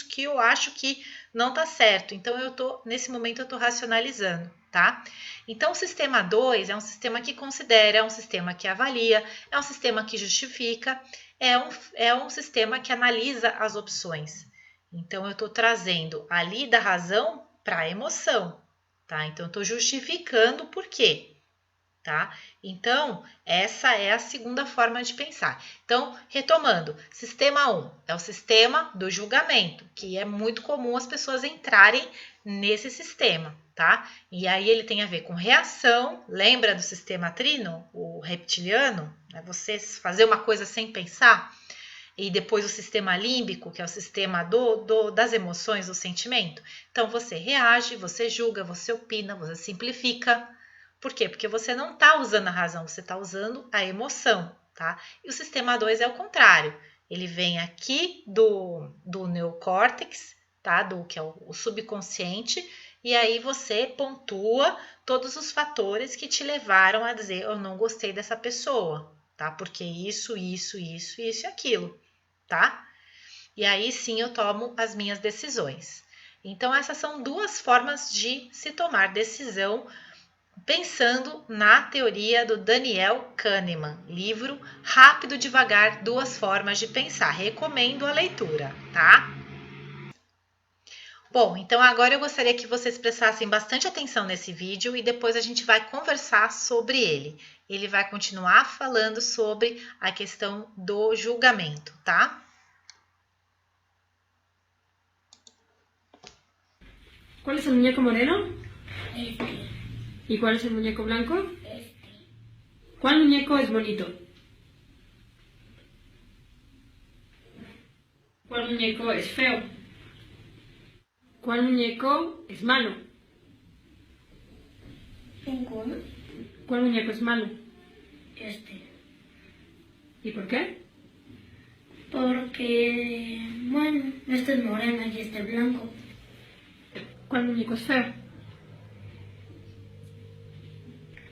que eu acho que não tá certo. Então, nesse momento, eu tô racionalizando, tá? Então, o sistema 2 é um sistema que considera, é um sistema que avalia, é um sistema que justifica, é um sistema que analisa as opções. Então, eu tô trazendo ali da razão para a emoção, tá? Então, eu tô justificando o porquê. Tá? Então, essa é a segunda forma de pensar. Então, retomando, sistema 1 é o sistema do julgamento, que é muito comum as pessoas entrarem nesse sistema, tá? E aí ele tem a ver com reação, lembra do sistema trino, o reptiliano? É você fazer uma coisa sem pensar. E depois o sistema límbico, que é o sistema das emoções, do sentimento. Então, você reage, você julga, você opina, você simplifica. Por quê? Porque você não está usando a razão, você está usando a emoção, tá? E o sistema 2 é o contrário. Ele vem aqui do neocórtex, tá? Que é o subconsciente, e aí você pontua todos os fatores que te levaram a dizer eu não gostei dessa pessoa, tá? Porque isso e aquilo, tá? E aí sim eu tomo as minhas decisões. Então essas são duas formas de se tomar decisão pensando na teoria do Daniel Kahneman, livro Rápido e Devagar, Duas Formas de Pensar. Recomendo a leitura, tá? Bom, então agora eu gostaria que vocês prestassem bastante atenção nesse vídeo e depois a gente vai conversar sobre ele. Ele vai continuar falando sobre a questão do julgamento, tá? ¿Cuál es el muñeco moreno? Este, ¿Y cuál es el muñeco blanco? este, ¿Cuál muñeco es bonito? ¿Cuál muñeco es feo? ¿Cuál muñeco es malo? ninguno. ¿Cuál muñeco es malo? Este, ¿Y por qué? porque, bueno, este es moreno y este es blanco. ¿Cuál muñeco es feo?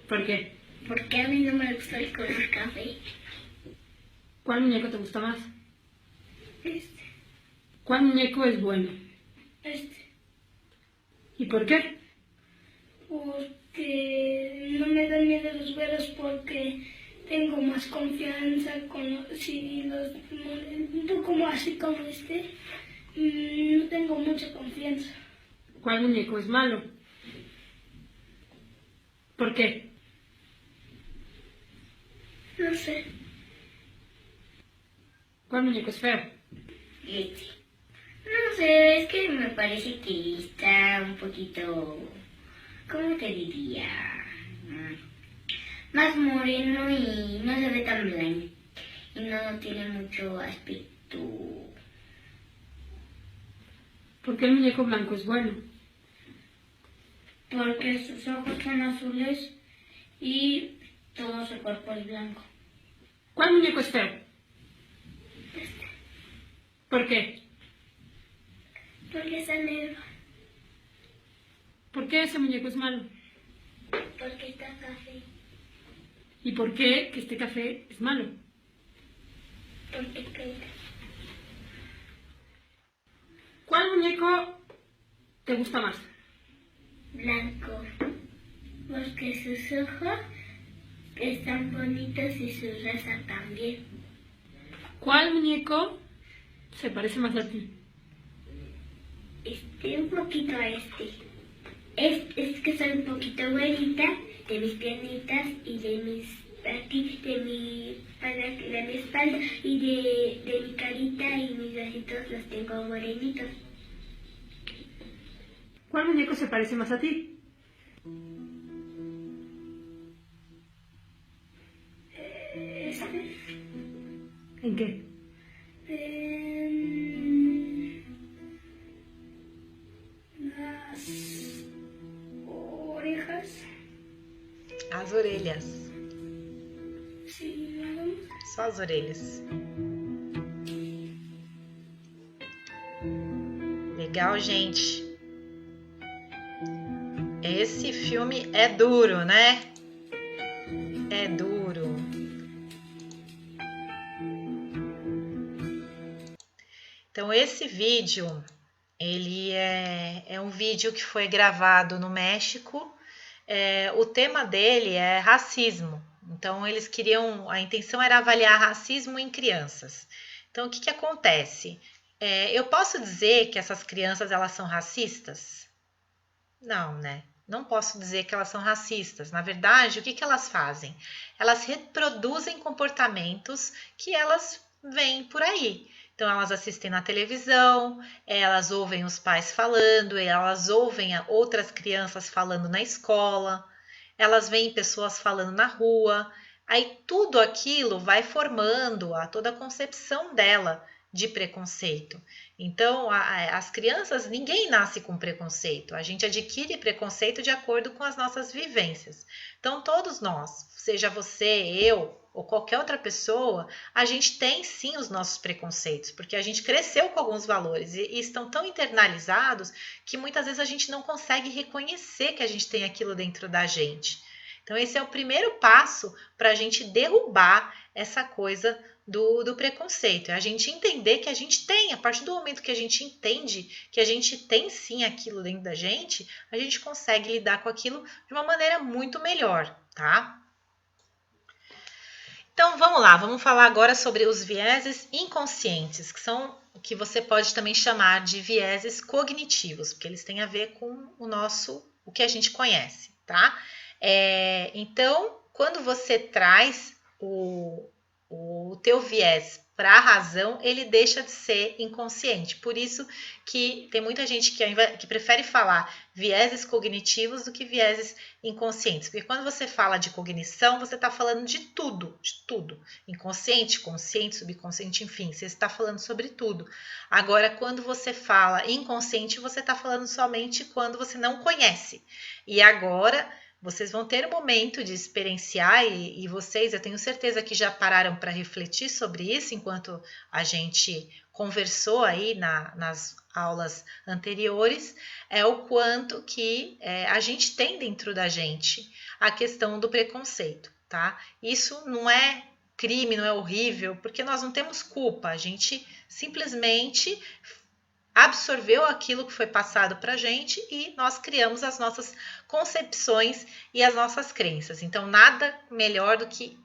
¿Por qué? Porque a mí no me gusta el color café. ¿Cuál muñeco te gusta más? Este, ¿Cuál muñeco es bueno? este, ¿Y por qué? Porque no me dan miedo los güeros porque tengo más confianza si los molento como así como no tengo mucha confianza. ¿Cuál muñeco es malo? ¿Por qué? No sé. ¿Cuál muñeco es feo? Este. No sé, es que me parece que está un poquito, ¿cómo te diría? Más moreno y no se ve tan blanco. Y no tiene mucho aspecto. ¿Por qué el muñeco blanco es bueno? Porque sus ojos son azules y todo su cuerpo es blanco. ¿Cuál muñeco es feo? ¿Por qué? Porque está negro. ¿Por qué ese muñeco es malo? Porque está café. ¿Y por qué que este café es malo? Porque caiga. ¿Cuál muñeco te gusta más? Blanco. Porque sus ojos están bonitos y su raza también. ¿Cuál muñeco se parece más a ti? Un poquito a Es que soy un poquito güerita de mis piernitas y de mi espalda y de mi carita y mis bracitos los tengo morenitos. ¿Cuál muñeco se parece más a ti? ¿En qué? Las orejas. As orelhas. Sí, nada más. Só as orelhas. Legal, gente. Esse filme é duro, né? É duro. Então, esse vídeo, ele é um vídeo que foi gravado no México. O tema dele é racismo. Então, eles queriam, a intenção era avaliar racismo em crianças. Então, o que acontece? Eu posso dizer que essas crianças, elas são racistas? Não, né? Não posso dizer que elas são racistas. Na verdade, o que elas fazem? Elas reproduzem comportamentos que elas veem por aí. Então, elas assistem na televisão, elas ouvem os pais falando, elas ouvem outras crianças falando na escola, elas veem pessoas falando na rua. Aí, tudo aquilo vai formando toda a concepção dela de preconceito. Então, as crianças, ninguém nasce com preconceito. A gente adquire preconceito de acordo com as nossas vivências. Então, todos nós, seja você, eu ou qualquer outra pessoa, a gente tem sim os nossos preconceitos, porque a gente cresceu com alguns valores e estão tão internalizados que muitas vezes a gente não consegue reconhecer que a gente tem aquilo dentro da gente. Então, esse é o primeiro passo para a gente derrubar essa coisa do preconceito. É a gente entender que a gente tem, a partir do momento que a gente entende que a gente tem sim aquilo dentro da gente, a gente consegue lidar com aquilo de uma maneira muito melhor, tá? Então, vamos lá, vamos falar agora sobre os vieses inconscientes, que são o que você pode também chamar de vieses cognitivos, porque eles têm a ver com o que a gente conhece, tá? Então, quando você traz o teu viés para a razão, ele deixa de ser inconsciente. Por isso que tem muita gente que prefere falar vieses cognitivos do que vieses inconscientes. Porque quando você fala de cognição, você está falando de tudo. Inconsciente, consciente, subconsciente, enfim, você está falando sobre tudo. Agora, quando você fala inconsciente, você está falando somente quando você não conhece. E agora vocês vão ter um momento de experienciar e vocês, eu tenho certeza que já pararam para refletir sobre isso enquanto a gente conversou aí nas aulas anteriores, o quanto que a gente tem dentro da gente a questão do preconceito, tá? Isso não é crime, não é horrível, porque nós não temos culpa, a gente simplesmente absorveu aquilo que foi passado para a gente e nós criamos as nossas concepções e as nossas crenças. Então, nada melhor do que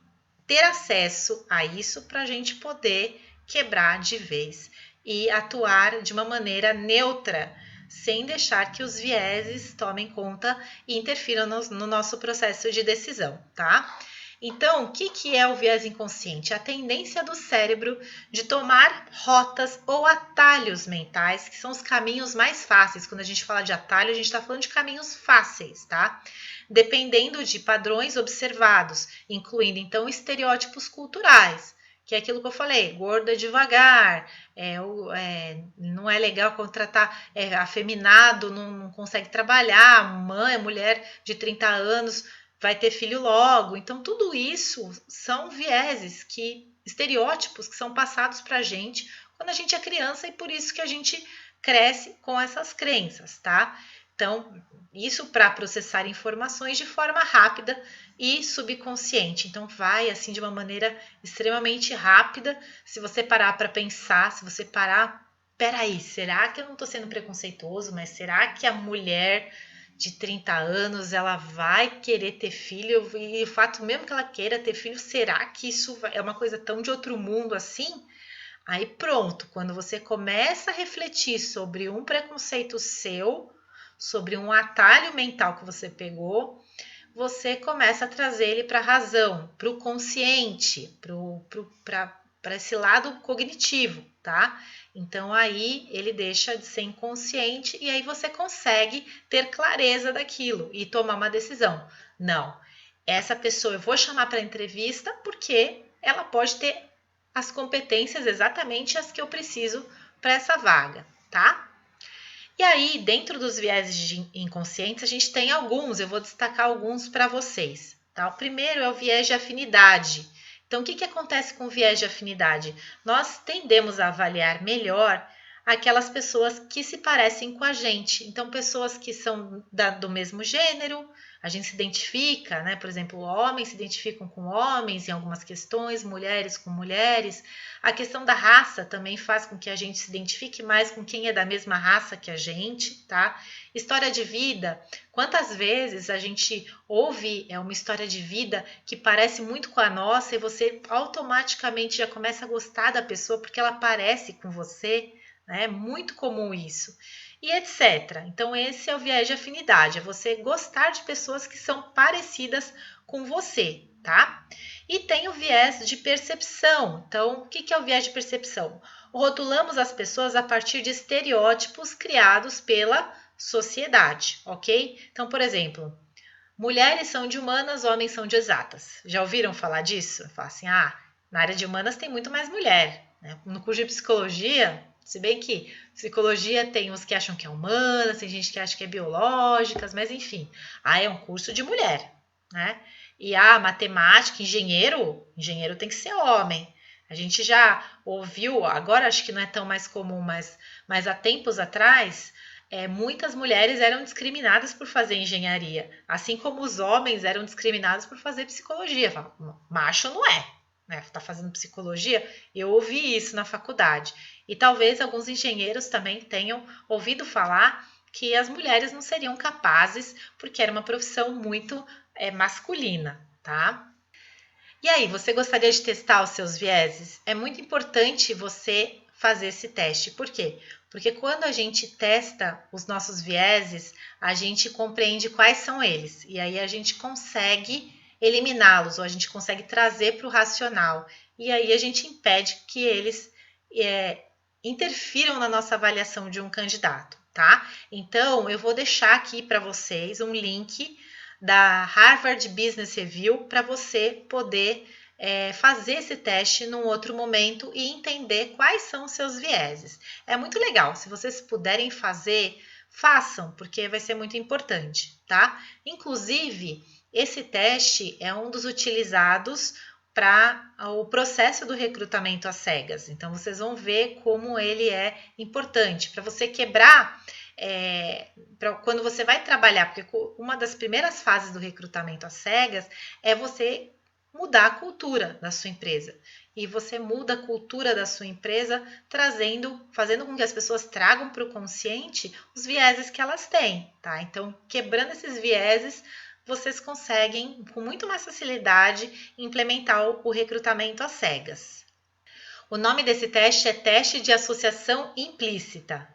ter acesso a isso para a gente poder quebrar de vez e atuar de uma maneira neutra, sem deixar que os vieses tomem conta e interfiram no nosso processo de decisão, tá? Então, o que é o viés inconsciente? A tendência do cérebro de tomar rotas ou atalhos mentais, que são os caminhos mais fáceis. Quando a gente fala de atalho, a gente está falando de caminhos fáceis, tá? Dependendo de padrões observados, incluindo, então, estereótipos culturais, que é aquilo que eu falei, gorda devagar, não é legal contratar afeminado, não consegue trabalhar, mãe, mulher de 30 anos vai ter filho logo. Então, tudo isso são vieses, estereótipos que são passados para a gente quando a gente é criança e por isso que a gente cresce com essas crenças, tá? Então, isso para processar informações de forma rápida e subconsciente. Então, vai assim de uma maneira extremamente rápida. Se você parar para pensar, se você parar, peraí, será que eu não estou sendo preconceituoso? Mas será que a mulher de 30 anos, ela vai querer ter filho? E o fato mesmo que ela queira ter filho, será que isso é uma coisa tão de outro mundo assim? Aí pronto, quando você começa a refletir sobre um preconceito seu, sobre um atalho mental que você pegou, você começa a trazer ele para a razão, para o consciente, para esse lado cognitivo, tá? Então aí ele deixa de ser inconsciente e aí você consegue ter clareza daquilo e tomar uma decisão. Não, essa pessoa eu vou chamar para entrevista porque ela pode ter as competências exatamente as que eu preciso para essa vaga, tá? E aí, dentro dos vieses inconscientes, a gente tem alguns, eu vou destacar alguns para vocês, tá? O primeiro é o viés de afinidade. Então, o que acontece com o viés de afinidade? Nós tendemos a avaliar melhor aquelas pessoas que se parecem com a gente. Então, pessoas que são do mesmo gênero, a gente se identifica, né? Por exemplo, homens se identificam com homens em algumas questões, mulheres com mulheres. A questão da raça também faz com que a gente se identifique mais com quem é da mesma raça que a gente, tá? História de vida. Quantas vezes a gente ouve uma história de vida que parece muito com a nossa e você automaticamente já começa a gostar da pessoa porque ela parece com você, né? É muito comum isso. E etc. Então, esse é o viés de afinidade, é você gostar de pessoas que são parecidas com você, tá? E tem o viés de percepção. Então, o que é o viés de percepção? Rotulamos as pessoas a partir de estereótipos criados pela sociedade, ok? Então, por exemplo, mulheres são de humanas, homens são de exatas. Já ouviram falar disso? Fala assim, na área de humanas tem muito mais mulher, né? No curso de psicologia, se bem que psicologia tem uns que acham que é humanas, tem gente que acha que é biológicas, mas enfim, é um curso de mulher, né? E matemática, engenheiro tem que ser homem. A gente já ouviu, agora acho que não é tão mais comum, mas há tempos atrás, muitas mulheres eram discriminadas por fazer engenharia, assim como os homens eram discriminados por fazer psicologia. Macho não é, né? Tá fazendo psicologia? Eu ouvi isso na faculdade. E talvez alguns engenheiros também tenham ouvido falar que as mulheres não seriam capazes, porque era uma profissão muito masculina, tá? E aí, você gostaria de testar os seus vieses? É muito importante você fazer esse teste. Por quê? Porque quando a gente testa os nossos vieses, a gente compreende quais são eles. E aí a gente consegue eliminá-los, ou a gente consegue trazer para o racional. E aí a gente impede que eles interfiram na nossa avaliação de um candidato, tá? Então, eu vou deixar aqui para vocês um link da Harvard Business Review para você poder fazer esse teste num outro momento e entender quais são os seus vieses. É muito legal, se vocês puderem fazer, façam, porque vai ser muito importante, tá? Inclusive, esse teste é um dos utilizados para o processo do recrutamento às cegas. Então, vocês vão ver como ele é importante para você quebrar, quando você vai trabalhar, porque uma das primeiras fases do recrutamento às cegas é você mudar a cultura da sua empresa. e você muda a cultura da sua empresa, fazendo com que as pessoas tragam para o consciente os vieses que elas têm, tá? Então, quebrando esses vieses, vocês conseguem, com muito mais facilidade, implementar o recrutamento às cegas. O nome desse teste é teste de associação implícita.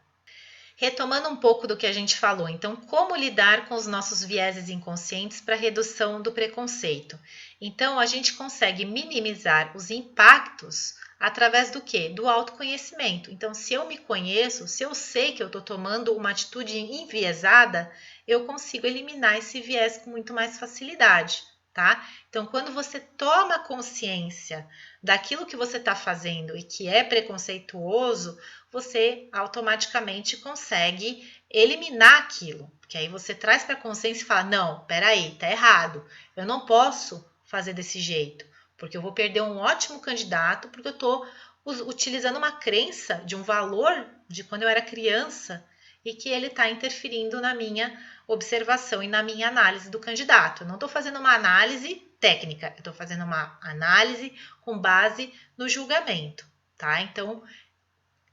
Retomando um pouco do que a gente falou, então, como lidar com os nossos vieses inconscientes para redução do preconceito? Então, a gente consegue minimizar os impactos através do quê? Do autoconhecimento. Então, se eu me conheço, se eu sei que eu estou tomando uma atitude enviesada, eu consigo eliminar esse viés com muito mais facilidade, tá? Então, quando você toma consciência daquilo que você está fazendo e que é preconceituoso, você automaticamente consegue eliminar aquilo. Porque aí você traz para a consciência e fala, não, peraí, tá errado. Eu não posso fazer desse jeito, porque eu vou perder um ótimo candidato, porque eu estou utilizando uma crença de um valor de quando eu era criança e que ele está interferindo na minha observação e na minha análise do candidato. Eu não estou fazendo uma análise técnica, eu estou fazendo uma análise com base no julgamento, tá? Então,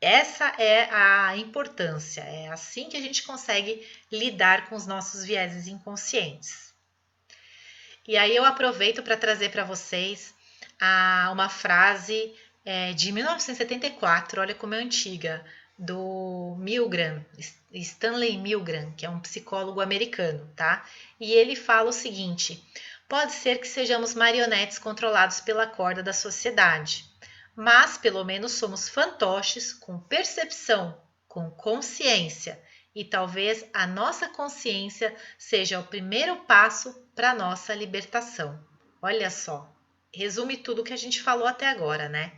essa é a importância, é assim que a gente consegue lidar com os nossos vieses inconscientes. E aí eu aproveito para trazer para vocês uma frase de 1974, olha como é antiga, do Milgram, Stanley Milgram, que é um psicólogo americano, tá? E ele fala o seguinte: pode ser que sejamos marionetes controlados pela corda da sociedade, mas pelo menos somos fantoches com percepção, com consciência, e talvez a nossa consciência seja o primeiro passo para a nossa libertação. Olha só, resume tudo que a gente falou até agora, né?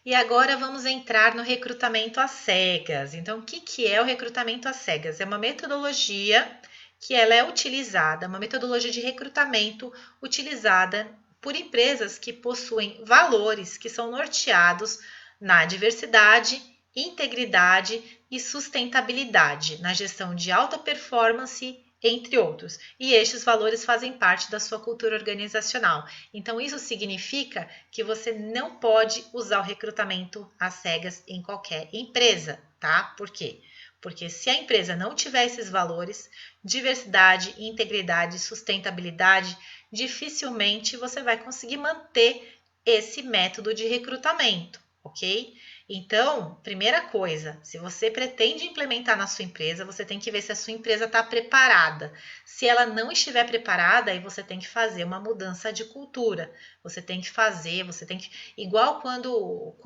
E agora vamos entrar no recrutamento às cegas. Então, o que é o recrutamento às cegas? É uma metodologia que ela é utilizada, uma metodologia de recrutamento utilizada por empresas que possuem valores que são norteados na diversidade, integridade e sustentabilidade, na gestão de alta performance, entre outros. E estes valores fazem parte da sua cultura organizacional. Então, isso significa que você não pode usar o recrutamento às cegas em qualquer empresa, tá? Por quê? Porque se a empresa não tiver esses valores, diversidade, integridade, sustentabilidade, dificilmente você vai conseguir manter esse método de recrutamento, ok? Então, primeira coisa, se você pretende implementar na sua empresa, você tem que ver se a sua empresa está preparada. Se ela não estiver preparada, aí você tem que fazer uma mudança de cultura. Você tem que igual quando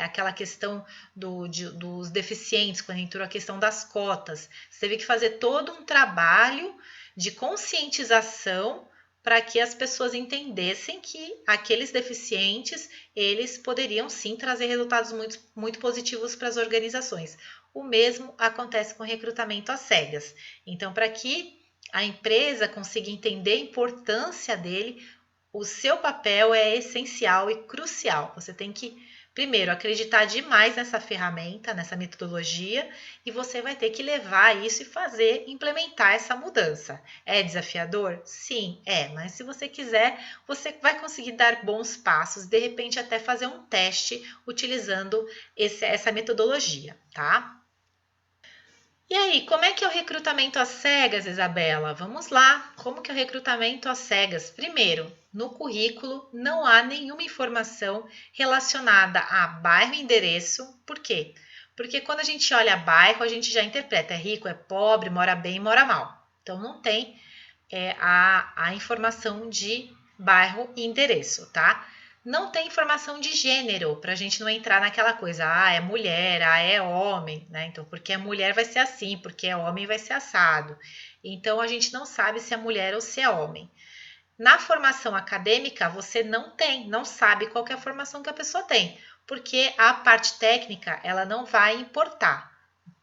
aquela questão dos deficientes, quando entrou a questão das cotas, você teve que fazer todo um trabalho de conscientização para que as pessoas entendessem que aqueles deficientes, eles poderiam sim trazer resultados muito, muito positivos para as organizações. O mesmo acontece com o recrutamento às cegas. Então, para que a empresa consiga entender a importância dele, o seu papel é essencial e crucial. Você tem que, primeiro, acreditar demais nessa ferramenta, nessa metodologia, e você vai ter que levar isso e implementar essa mudança. É desafiador? Sim, é, mas se você quiser, você vai conseguir dar bons passos, de repente até fazer um teste utilizando essa metodologia, tá? E aí, como é que é o recrutamento às cegas, Isabela? Vamos lá, como que é o recrutamento às cegas? Primeiro, no currículo não há nenhuma informação relacionada a bairro e endereço. Por quê? Porque quando a gente olha bairro, a gente já interpreta, é rico, é pobre, mora bem, mora mal. Então, não tem a informação de bairro e endereço, tá? Não tem informação de gênero, para a gente não entrar naquela coisa, é mulher, é homem, né? Então, porque é mulher vai ser assim, porque é homem vai ser assado. Então, a gente não sabe se é mulher ou se é homem. Na formação acadêmica, você não sabe qual que é a formação que a pessoa tem, porque a parte técnica, ela não vai importar,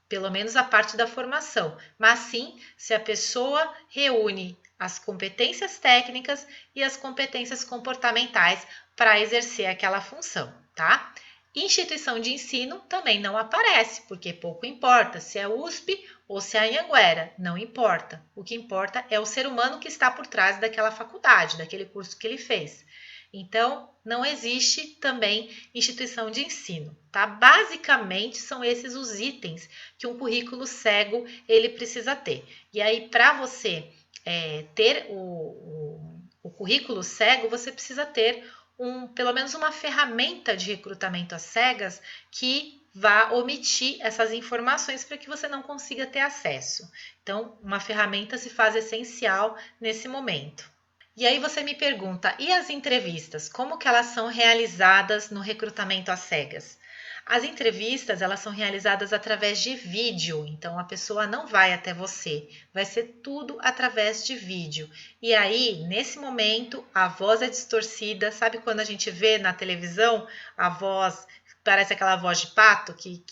pelo menos a parte da formação, mas sim se a pessoa reúne as competências técnicas e as competências comportamentais para exercer aquela função, tá? Instituição de ensino também não aparece, porque pouco importa se é USP ou se é Anhanguera, não importa. O que importa é o ser humano que está por trás daquela faculdade, daquele curso que ele fez. Então, não existe também instituição de ensino, tá? Basicamente, são esses os itens que um currículo cego ele precisa ter. E aí, para você ter o currículo cego, você precisa ter pelo menos uma ferramenta de recrutamento às cegas que vá omitir essas informações para que você não consiga ter acesso. Então, uma ferramenta se faz essencial nesse momento. E aí você me pergunta, e as entrevistas? Como que elas são realizadas no recrutamento às cegas? As entrevistas, elas são realizadas através de vídeo, então a pessoa não vai até você, vai ser tudo através de vídeo. E aí, nesse momento, a voz é distorcida, sabe quando a gente vê na televisão a voz, parece aquela voz de pato, que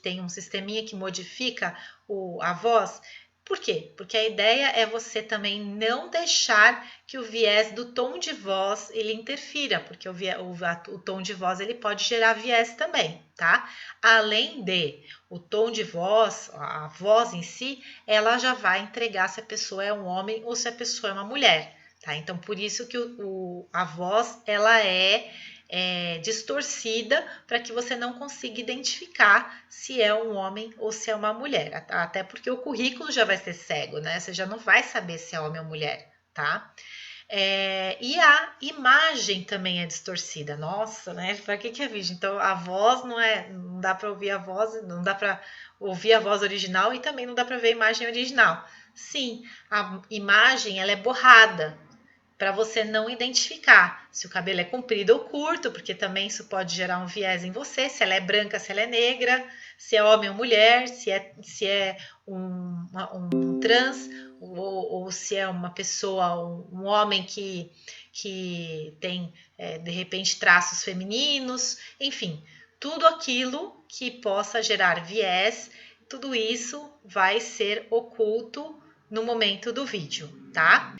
tem um sisteminha que modifica a voz? Por quê? Porque a ideia é você também não deixar que o viés do tom de voz ele interfira, porque o tom de voz ele pode gerar viés também, tá? Além de o tom de voz, a voz em si, ela já vai entregar se a pessoa é um homem ou se a pessoa é uma mulher, tá? Então, por isso que a voz ela é distorcida para que você não consiga identificar se é um homem ou se é uma mulher. Até porque o currículo já vai ser cego, né? Você já não vai saber se é homem ou mulher, tá? E a imagem também é distorcida. Nossa, né? Para que é vídeo? Então a voz não dá para ouvir a voz, não dá para ouvir a voz original e também não dá para ver a imagem original. Sim, a imagem ela é borrada, para você não identificar se o cabelo é comprido ou curto, porque também isso pode gerar um viés em você, se ela é branca, se ela é negra, se é homem ou mulher, se é um trans, ou se é uma pessoa, um homem que tem, de repente, traços femininos, enfim, tudo aquilo que possa gerar viés, tudo isso vai ser oculto no momento do vídeo, tá?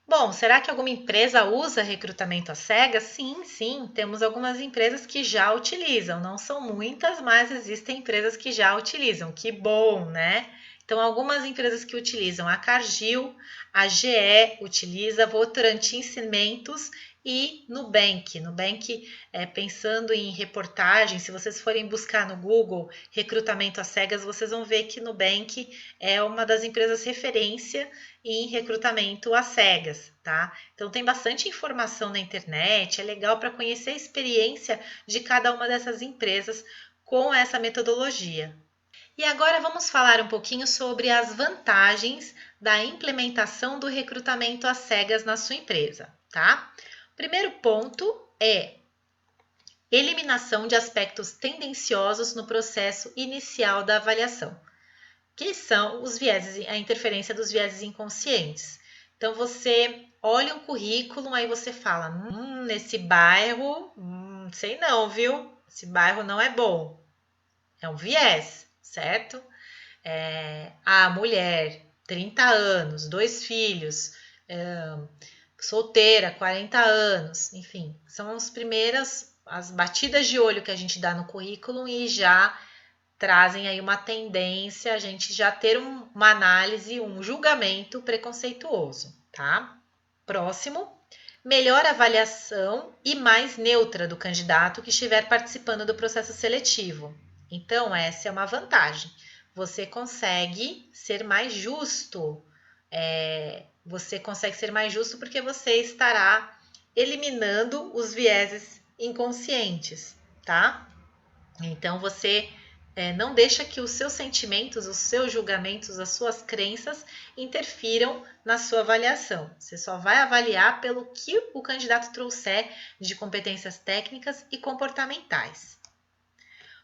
Bom, será que alguma empresa usa recrutamento às cegas? Sim, sim, temos algumas empresas que já utilizam. Não são muitas, mas existem empresas que já utilizam. Que bom, né? Então, algumas empresas que utilizam a Cargill, a GE utiliza, Votorantim Cimentos e Nubank. Nubank, pensando em reportagem, se vocês forem buscar no Google recrutamento às cegas, vocês vão ver que Nubank é uma das empresas referência em recrutamento às cegas, tá? Então tem bastante informação na internet, é legal para conhecer a experiência de cada uma dessas empresas com essa metodologia. E agora vamos falar um pouquinho sobre as vantagens da implementação do recrutamento às cegas na sua empresa, tá? O primeiro ponto é eliminação de aspectos tendenciosos no processo inicial da avaliação, que são os vieses, a interferência dos vieses inconscientes. Então, você olha um currículo, aí você fala, nesse bairro, sei não, viu? Esse bairro não é bom. É um viés, certo? A mulher, 30 anos, 2 filhos, solteira, 40 anos, enfim, são as batidas de olho que a gente dá no currículo e já trazem aí uma tendência a gente já ter uma análise, um julgamento preconceituoso, tá? Próximo, melhor avaliação e mais neutra do candidato que estiver participando do processo seletivo. Então, essa é uma vantagem. Você consegue ser mais justo. Você consegue ser mais justo porque você estará eliminando os vieses inconscientes, tá? Então, você não deixa que os seus sentimentos, os seus julgamentos, as suas crenças interfiram na sua avaliação. Você só vai avaliar pelo que o candidato trouxer de competências técnicas e comportamentais.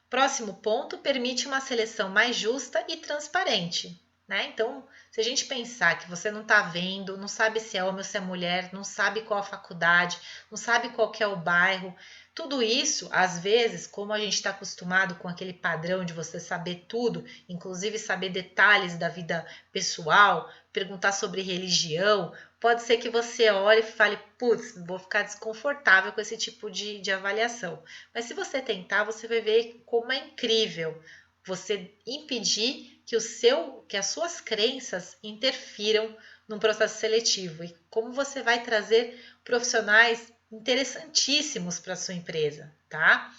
Próximo ponto, permite uma seleção mais justa e transparente, né? Então, se a gente pensar que você não está vendo, não sabe se é homem ou se é mulher, não sabe qual a faculdade, não sabe qual que é o bairro, tudo isso, às vezes, como a gente está acostumado com aquele padrão de você saber tudo, inclusive saber detalhes da vida pessoal, perguntar sobre religião, pode ser que você olhe e fale, putz, vou ficar desconfortável com esse tipo de avaliação. Mas se você tentar, você vai ver como é incrível você impedir que as suas crenças interfiram no processo seletivo e como você vai trazer profissionais interessantíssimos para a sua empresa, tá?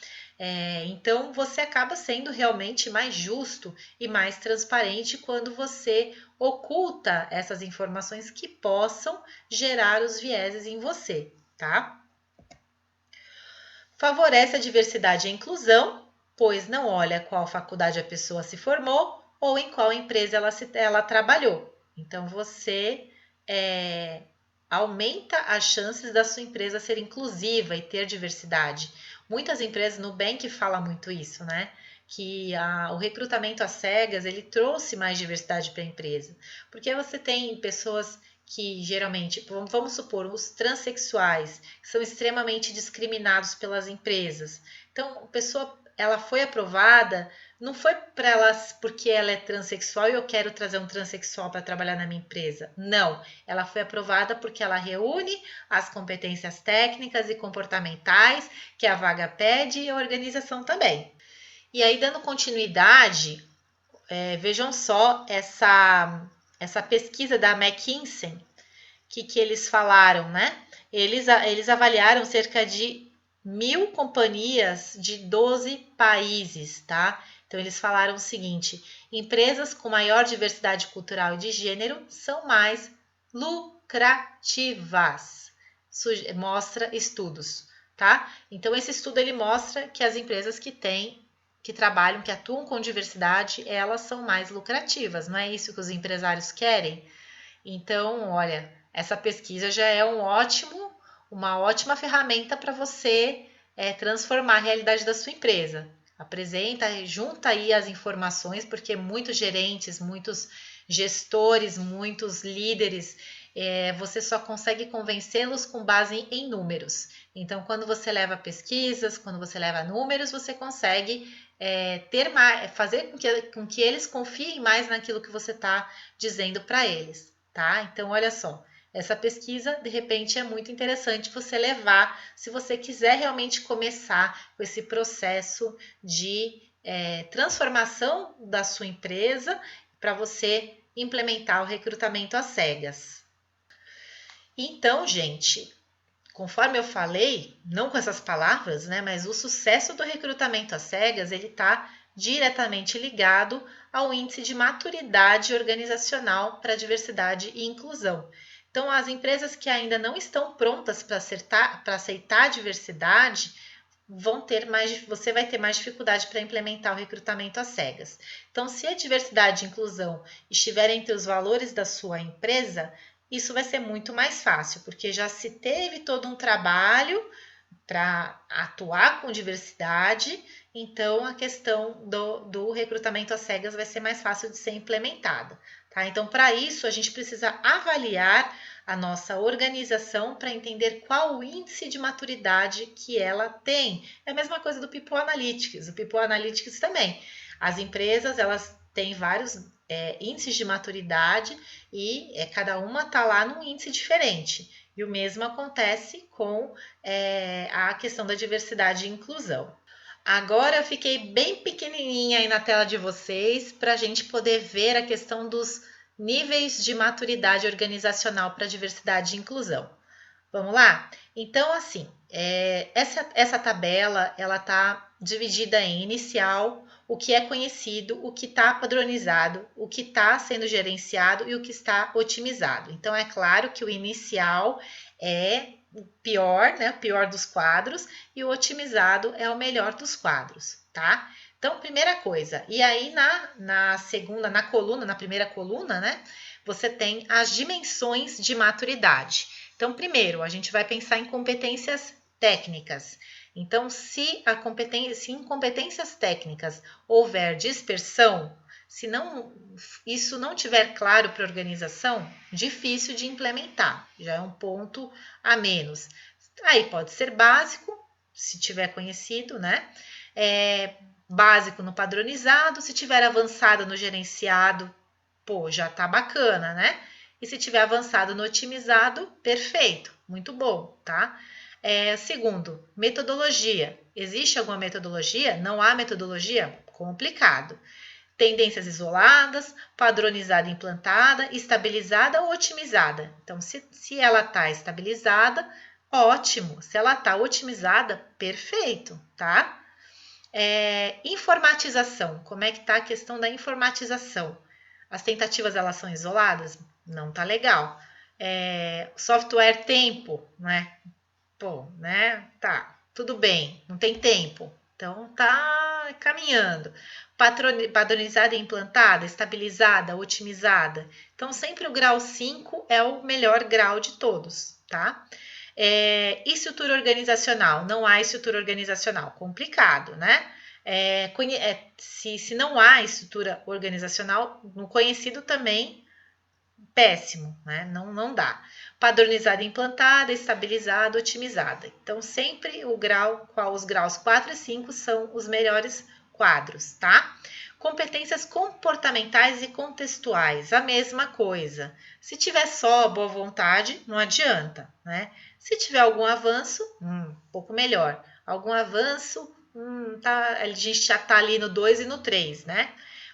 Então, você acaba sendo realmente mais justo e mais transparente quando você oculta essas informações que possam gerar os vieses em você, tá? Favorece a diversidade e a inclusão, pois não olha qual faculdade a pessoa se formou ou em qual empresa ela trabalhou. Então, você aumenta as chances da sua empresa ser inclusiva e ter diversidade. Muitas empresas, Nubank fala muito isso, né? Que o recrutamento às cegas, ele trouxe mais diversidade para a empresa. Porque você tem pessoas que geralmente, vamos supor, os transexuais, que são extremamente discriminados pelas empresas. Então, a pessoa, ela foi aprovada, não foi para ela porque ela é transexual e eu quero trazer um transexual para trabalhar na minha empresa. Não, ela foi aprovada porque ela reúne as competências técnicas e comportamentais que a vaga pede e a organização também. E aí, dando continuidade, vejam só essa pesquisa da McKinsey, que eles falaram, né? Eles avaliaram cerca de 1.000 companhias de 12 países, tá? Então, eles falaram o seguinte: empresas com maior diversidade cultural e de gênero são mais lucrativas. Mostra estudos, tá? Então, esse estudo ele mostra que as empresas que trabalham, que atuam com diversidade, elas são mais lucrativas. Não é isso que os empresários querem? Então, olha, essa pesquisa já é uma ótima ferramenta para você transformar a realidade da sua empresa. Apresenta, junta aí as informações, porque muitos gerentes, muitos gestores, muitos líderes, você só consegue convencê-los com base em números. Então, quando você leva pesquisas, quando você leva números, você consegue fazer com que eles confiem mais naquilo que você está dizendo para eles, tá? Então, olha só, essa pesquisa, de repente, é muito interessante você levar, se você quiser realmente começar com esse processo de transformação da sua empresa para você implementar o recrutamento às cegas. Então, gente, conforme eu falei, não com essas palavras, né, mas o sucesso do recrutamento às cegas, ele está diretamente ligado ao índice de maturidade organizacional para diversidade e inclusão. Então, as empresas que ainda não estão prontas para aceitar a diversidade, você vai ter mais dificuldade para implementar o recrutamento às cegas. Então, se a diversidade e inclusão estiver entre os valores da sua empresa, isso vai ser muito mais fácil, porque já se teve todo um trabalho para atuar com diversidade, então a questão do recrutamento às cegas vai ser mais fácil de ser implementada. Tá? Então, para isso, a gente precisa avaliar a nossa organização para entender qual o índice de maturidade que ela tem. É a mesma coisa do People Analytics. O People Analytics também. As empresas, elas têm vários índices de maturidade e cada uma está lá num índice diferente. E o mesmo acontece com a questão da diversidade e inclusão. Agora eu fiquei bem pequenininha aí na tela de vocês para a gente poder ver a questão dos níveis de maturidade organizacional para diversidade e inclusão. Vamos lá? Então, assim, essa tabela, ela está dividida em inicial, o que é conhecido, o que está padronizado, o que está sendo gerenciado e o que está otimizado. Então, é claro que o inicial é o pior, né? O pior dos quadros, e o otimizado é o melhor dos quadros, tá? Então, primeira coisa, e aí na primeira coluna, né? Você tem as dimensões de maturidade. Então, primeiro, a gente vai pensar em competências técnicas. Então, se em competências técnicas houver dispersão, se isso não tiver claro para a organização, difícil de implementar, já é um ponto a menos. Aí pode ser básico, se tiver conhecido, né? Básico no padronizado, se tiver avançado no gerenciado, já tá bacana, né? E se tiver avançado no otimizado, perfeito, muito bom, tá? Segundo, metodologia. Existe alguma metodologia? Não há metodologia? Complicado. Tendências isoladas, padronizada e implantada, estabilizada ou otimizada. Então, se ela está estabilizada, ótimo. Se ela está otimizada, perfeito, tá? Informatização. Como é que tá a questão da informatização? As tentativas, elas são isoladas? Não tá legal. Software tempo, né? Pô, né? Tá, tudo bem, não tem tempo. Então tá caminhando. Padronizada e implantada, estabilizada, otimizada. Então sempre o grau 5 é o melhor grau de todos, tá? Estrutura organizacional, não há estrutura organizacional, complicado, né? Se não há estrutura organizacional, no conhecido também, péssimo, né? Não dá. Padronizada, implantada, estabilizada, otimizada. Então, sempre os graus 4 e 5 são os melhores quadros, tá? Competências comportamentais e contextuais, a mesma coisa. Se tiver só boa vontade, não adianta, né? Se tiver algum avanço, um pouco melhor. Algum avanço, a gente já tá ali no 2 e no 3, né?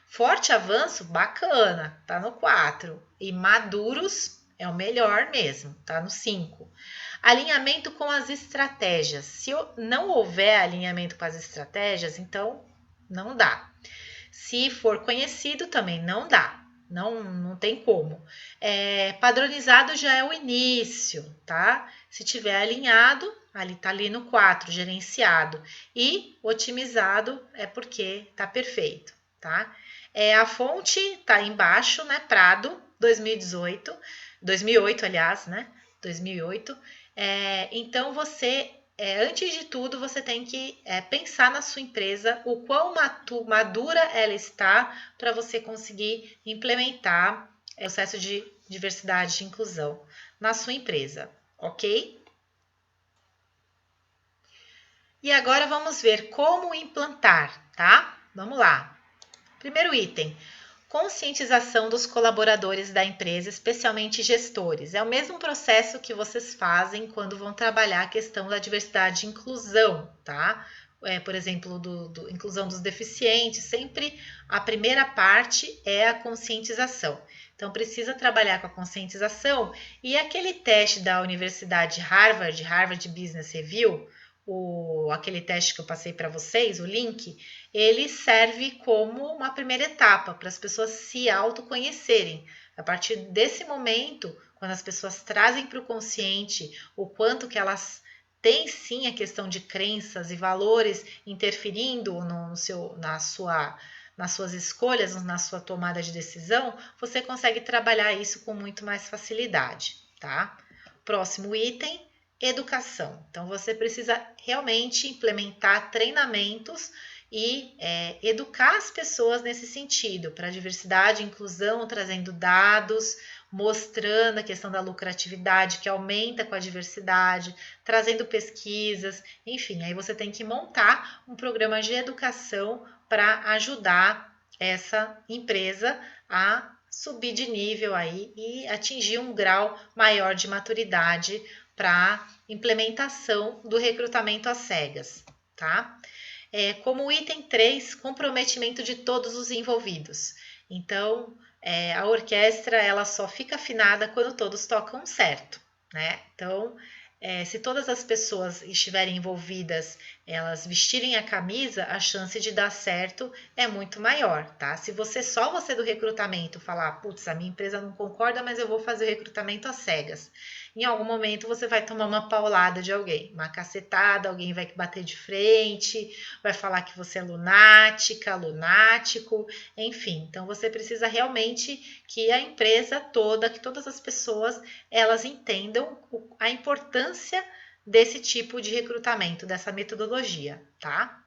Forte avanço, bacana, tá no 4. E maduros é o melhor mesmo, tá no 5. Alinhamento com as estratégias. Se não houver alinhamento com as estratégias, então não dá. Se for conhecido, também não dá. Não tem como. Padronizado já é o início, tá? Se tiver alinhado, tá ali no 4, gerenciado. E otimizado é porque tá perfeito, tá? A fonte tá embaixo, né? Prado, 2008, aliás, né? 2008. Então, antes de tudo, você tem que pensar na sua empresa, o quão madura ela está para você conseguir implementar o processo de diversidade e inclusão na sua empresa, ok? E agora vamos ver como implantar, tá? Vamos lá. Primeiro item, conscientização dos colaboradores da empresa, especialmente gestores. É o mesmo processo que vocês fazem quando vão trabalhar a questão da diversidade e inclusão, tá? Por exemplo, inclusão dos deficientes, sempre a primeira parte é a conscientização. Então, precisa trabalhar com a conscientização e aquele teste da Universidade Harvard Business Review, aquele teste que eu passei para vocês, o link, ele serve como uma primeira etapa para as pessoas se autoconhecerem. A partir desse momento, quando as pessoas trazem para o consciente o quanto que elas têm sim a questão de crenças e valores interferindo nas suas escolhas, na sua tomada de decisão, você consegue trabalhar isso com muito mais facilidade, tá? Próximo item, educação. Então, você precisa realmente implementar treinamentos e educar as pessoas nesse sentido, para diversidade e inclusão, trazendo dados, mostrando a questão da lucratividade que aumenta com a diversidade, trazendo pesquisas, enfim, aí você tem que montar um programa de educação para ajudar essa empresa a subir de nível aí e atingir um grau maior de maturidade para implementação do recrutamento às cegas, tá? Como item 3, comprometimento de todos os envolvidos. Então, a orquestra ela só fica afinada quando todos tocam certo, né? Então, se todas as pessoas estiverem envolvidas, elas vestirem a camisa, a chance de dar certo é muito maior, tá? Se só você do recrutamento falar, putz, a minha empresa não concorda, mas eu vou fazer o recrutamento às cegas. Em algum momento você vai tomar uma paulada de alguém, uma cacetada, alguém vai bater de frente, vai falar que você é lunática, lunático, enfim. Então você precisa realmente que a empresa toda, que todas as pessoas, elas entendam a importância desse tipo de recrutamento, dessa metodologia, tá?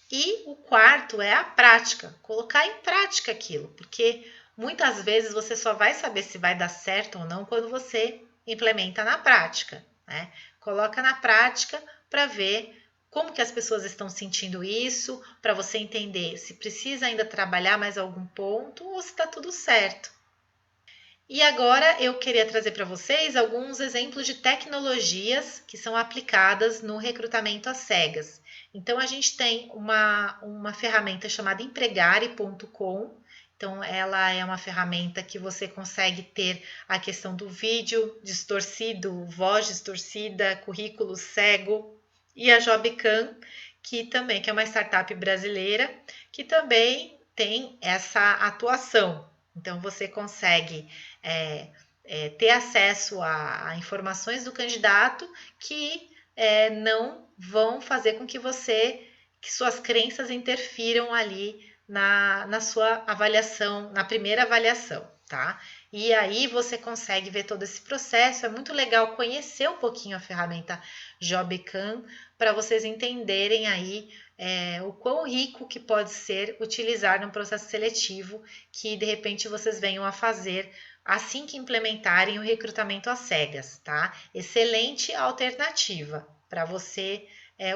E o quarto é a prática, colocar em prática aquilo, porque muitas vezes você só vai saber se vai dar certo ou não quando você implementa na prática, né? Coloca na prática para ver como que as pessoas estão sentindo isso, para você entender se precisa ainda trabalhar mais algum ponto ou se está tudo certo. E agora eu queria trazer para vocês alguns exemplos de tecnologias que são aplicadas no recrutamento às cegas. Então, a gente tem uma ferramenta chamada empregare.com, Então, ela é uma ferramenta que você consegue ter a questão do vídeo distorcido, voz distorcida, currículo cego, e a Jobcam, que também que é uma startup brasileira, que também tem essa atuação. Então, você consegue ter acesso a informações do candidato que não vão fazer com que suas crenças interfiram ali na sua avaliação, na primeira avaliação, tá? E aí você consegue ver todo esse processo. É muito legal conhecer um pouquinho a ferramenta Jobcam para vocês entenderem aí o quão rico que pode ser utilizar num processo seletivo que de repente vocês venham a fazer assim que implementarem o recrutamento às cegas, tá? Excelente alternativa para você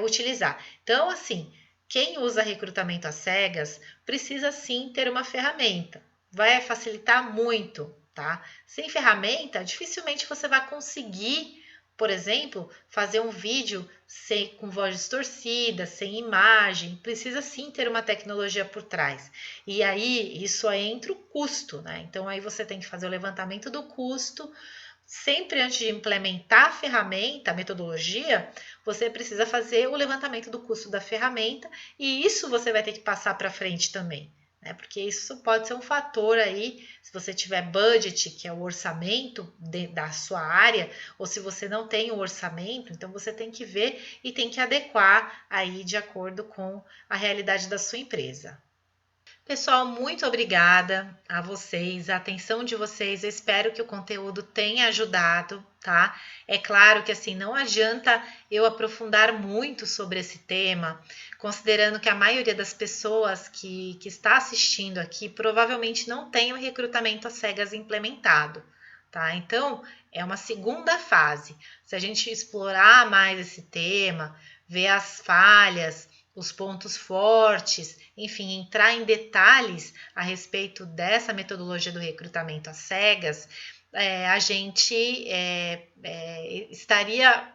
utilizar. Então, assim, quem usa recrutamento às cegas precisa sim ter uma ferramenta. Vai facilitar muito, tá? Sem ferramenta, dificilmente você vai conseguir, por exemplo, fazer um vídeo com voz distorcida, sem imagem. Precisa sim ter uma tecnologia por trás. E aí, isso aí entra o custo, né? Então, aí você tem que fazer o levantamento do custo. Sempre antes de implementar a ferramenta, a metodologia, você precisa fazer o levantamento do custo da ferramenta e isso você vai ter que passar para frente também, né? Porque isso pode ser um fator aí, se você tiver budget, que é o orçamento da sua área, ou se você não tem o orçamento, então você tem que ver e tem que adequar aí de acordo com a realidade da sua empresa. Pessoal, muito obrigada a vocês, a atenção de vocês. Eu espero que o conteúdo tenha ajudado, tá? É claro que assim, não adianta eu aprofundar muito sobre esse tema, considerando que a maioria das pessoas que está assistindo aqui provavelmente não tem o recrutamento às cegas implementado, tá? Então, é uma segunda fase. Se a gente explorar mais esse tema, ver as falhas, os pontos fortes, enfim, entrar em detalhes a respeito dessa metodologia do recrutamento às cegas, a gente estaria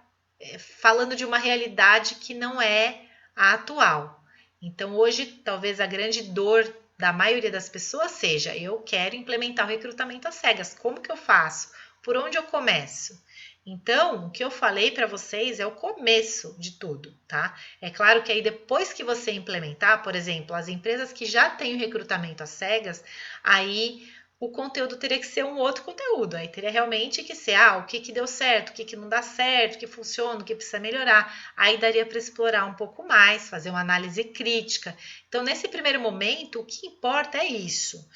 falando de uma realidade que não é a atual. Então, hoje, talvez a grande dor da maioria das pessoas seja: eu quero implementar o recrutamento às cegas, como que eu faço? Por onde eu começo? Então, o que eu falei para vocês é o começo de tudo, tá? É claro que aí depois que você implementar, por exemplo, as empresas que já têm o recrutamento às cegas, aí o conteúdo teria que ser um outro conteúdo. Aí teria realmente que ser, o que deu certo, o que não dá certo, o que funciona, o que precisa melhorar. Aí daria para explorar um pouco mais, fazer uma análise crítica. Então, nesse primeiro momento, o que importa é isso.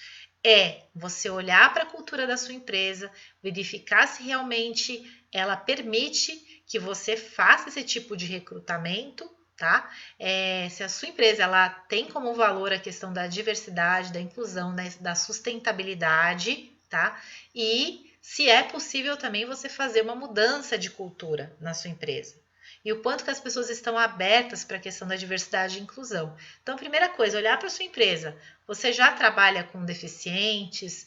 É você olhar para a cultura da sua empresa, verificar se realmente ela permite que você faça esse tipo de recrutamento, tá? Se a sua empresa ela tem como valor a questão da diversidade, da inclusão, da sustentabilidade, tá? E se é possível também você fazer uma mudança de cultura na sua empresa. E o quanto que as pessoas estão abertas para a questão da diversidade e inclusão. Então, primeira coisa, olhar para a sua empresa. Você já trabalha com deficientes,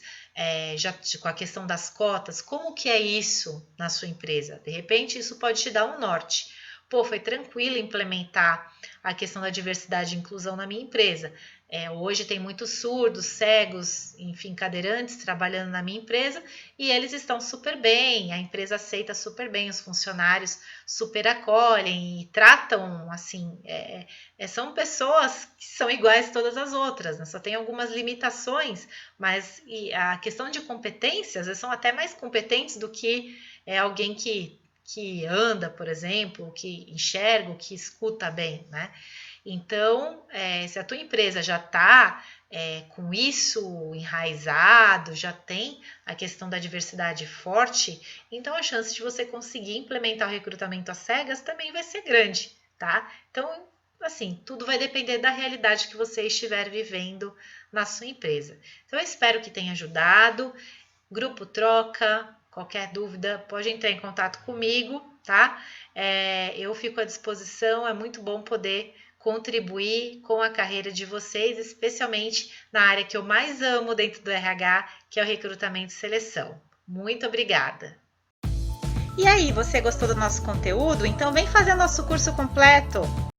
já com a questão das cotas? Como que é isso na sua empresa? De repente, isso pode te dar um norte. Pô, foi tranquilo implementar a questão da diversidade e inclusão na minha empresa. Hoje tem muitos surdos, cegos, enfim, cadeirantes trabalhando na minha empresa e eles estão super bem, a empresa aceita super bem, os funcionários super acolhem e tratam, assim, são pessoas que são iguais a todas as outras, né? Só tem algumas limitações, mas a questão de competências, eles são até mais competentes do que alguém que anda, por exemplo, que enxerga, que escuta bem, né? Então, se a tua empresa já está com isso enraizado, já tem a questão da diversidade forte, então a chance de você conseguir implementar o recrutamento às cegas também vai ser grande, tá? Então, assim, tudo vai depender da realidade que você estiver vivendo na sua empresa. Então, eu espero que tenha ajudado. Grupo Troca, qualquer dúvida, pode entrar em contato comigo, tá? Eu fico à disposição, é muito bom poder contribuir com a carreira de vocês, especialmente na área que eu mais amo dentro do RH, que é o recrutamento e seleção. Muito obrigada! E aí, você gostou do nosso conteúdo? Então vem fazer nosso curso completo!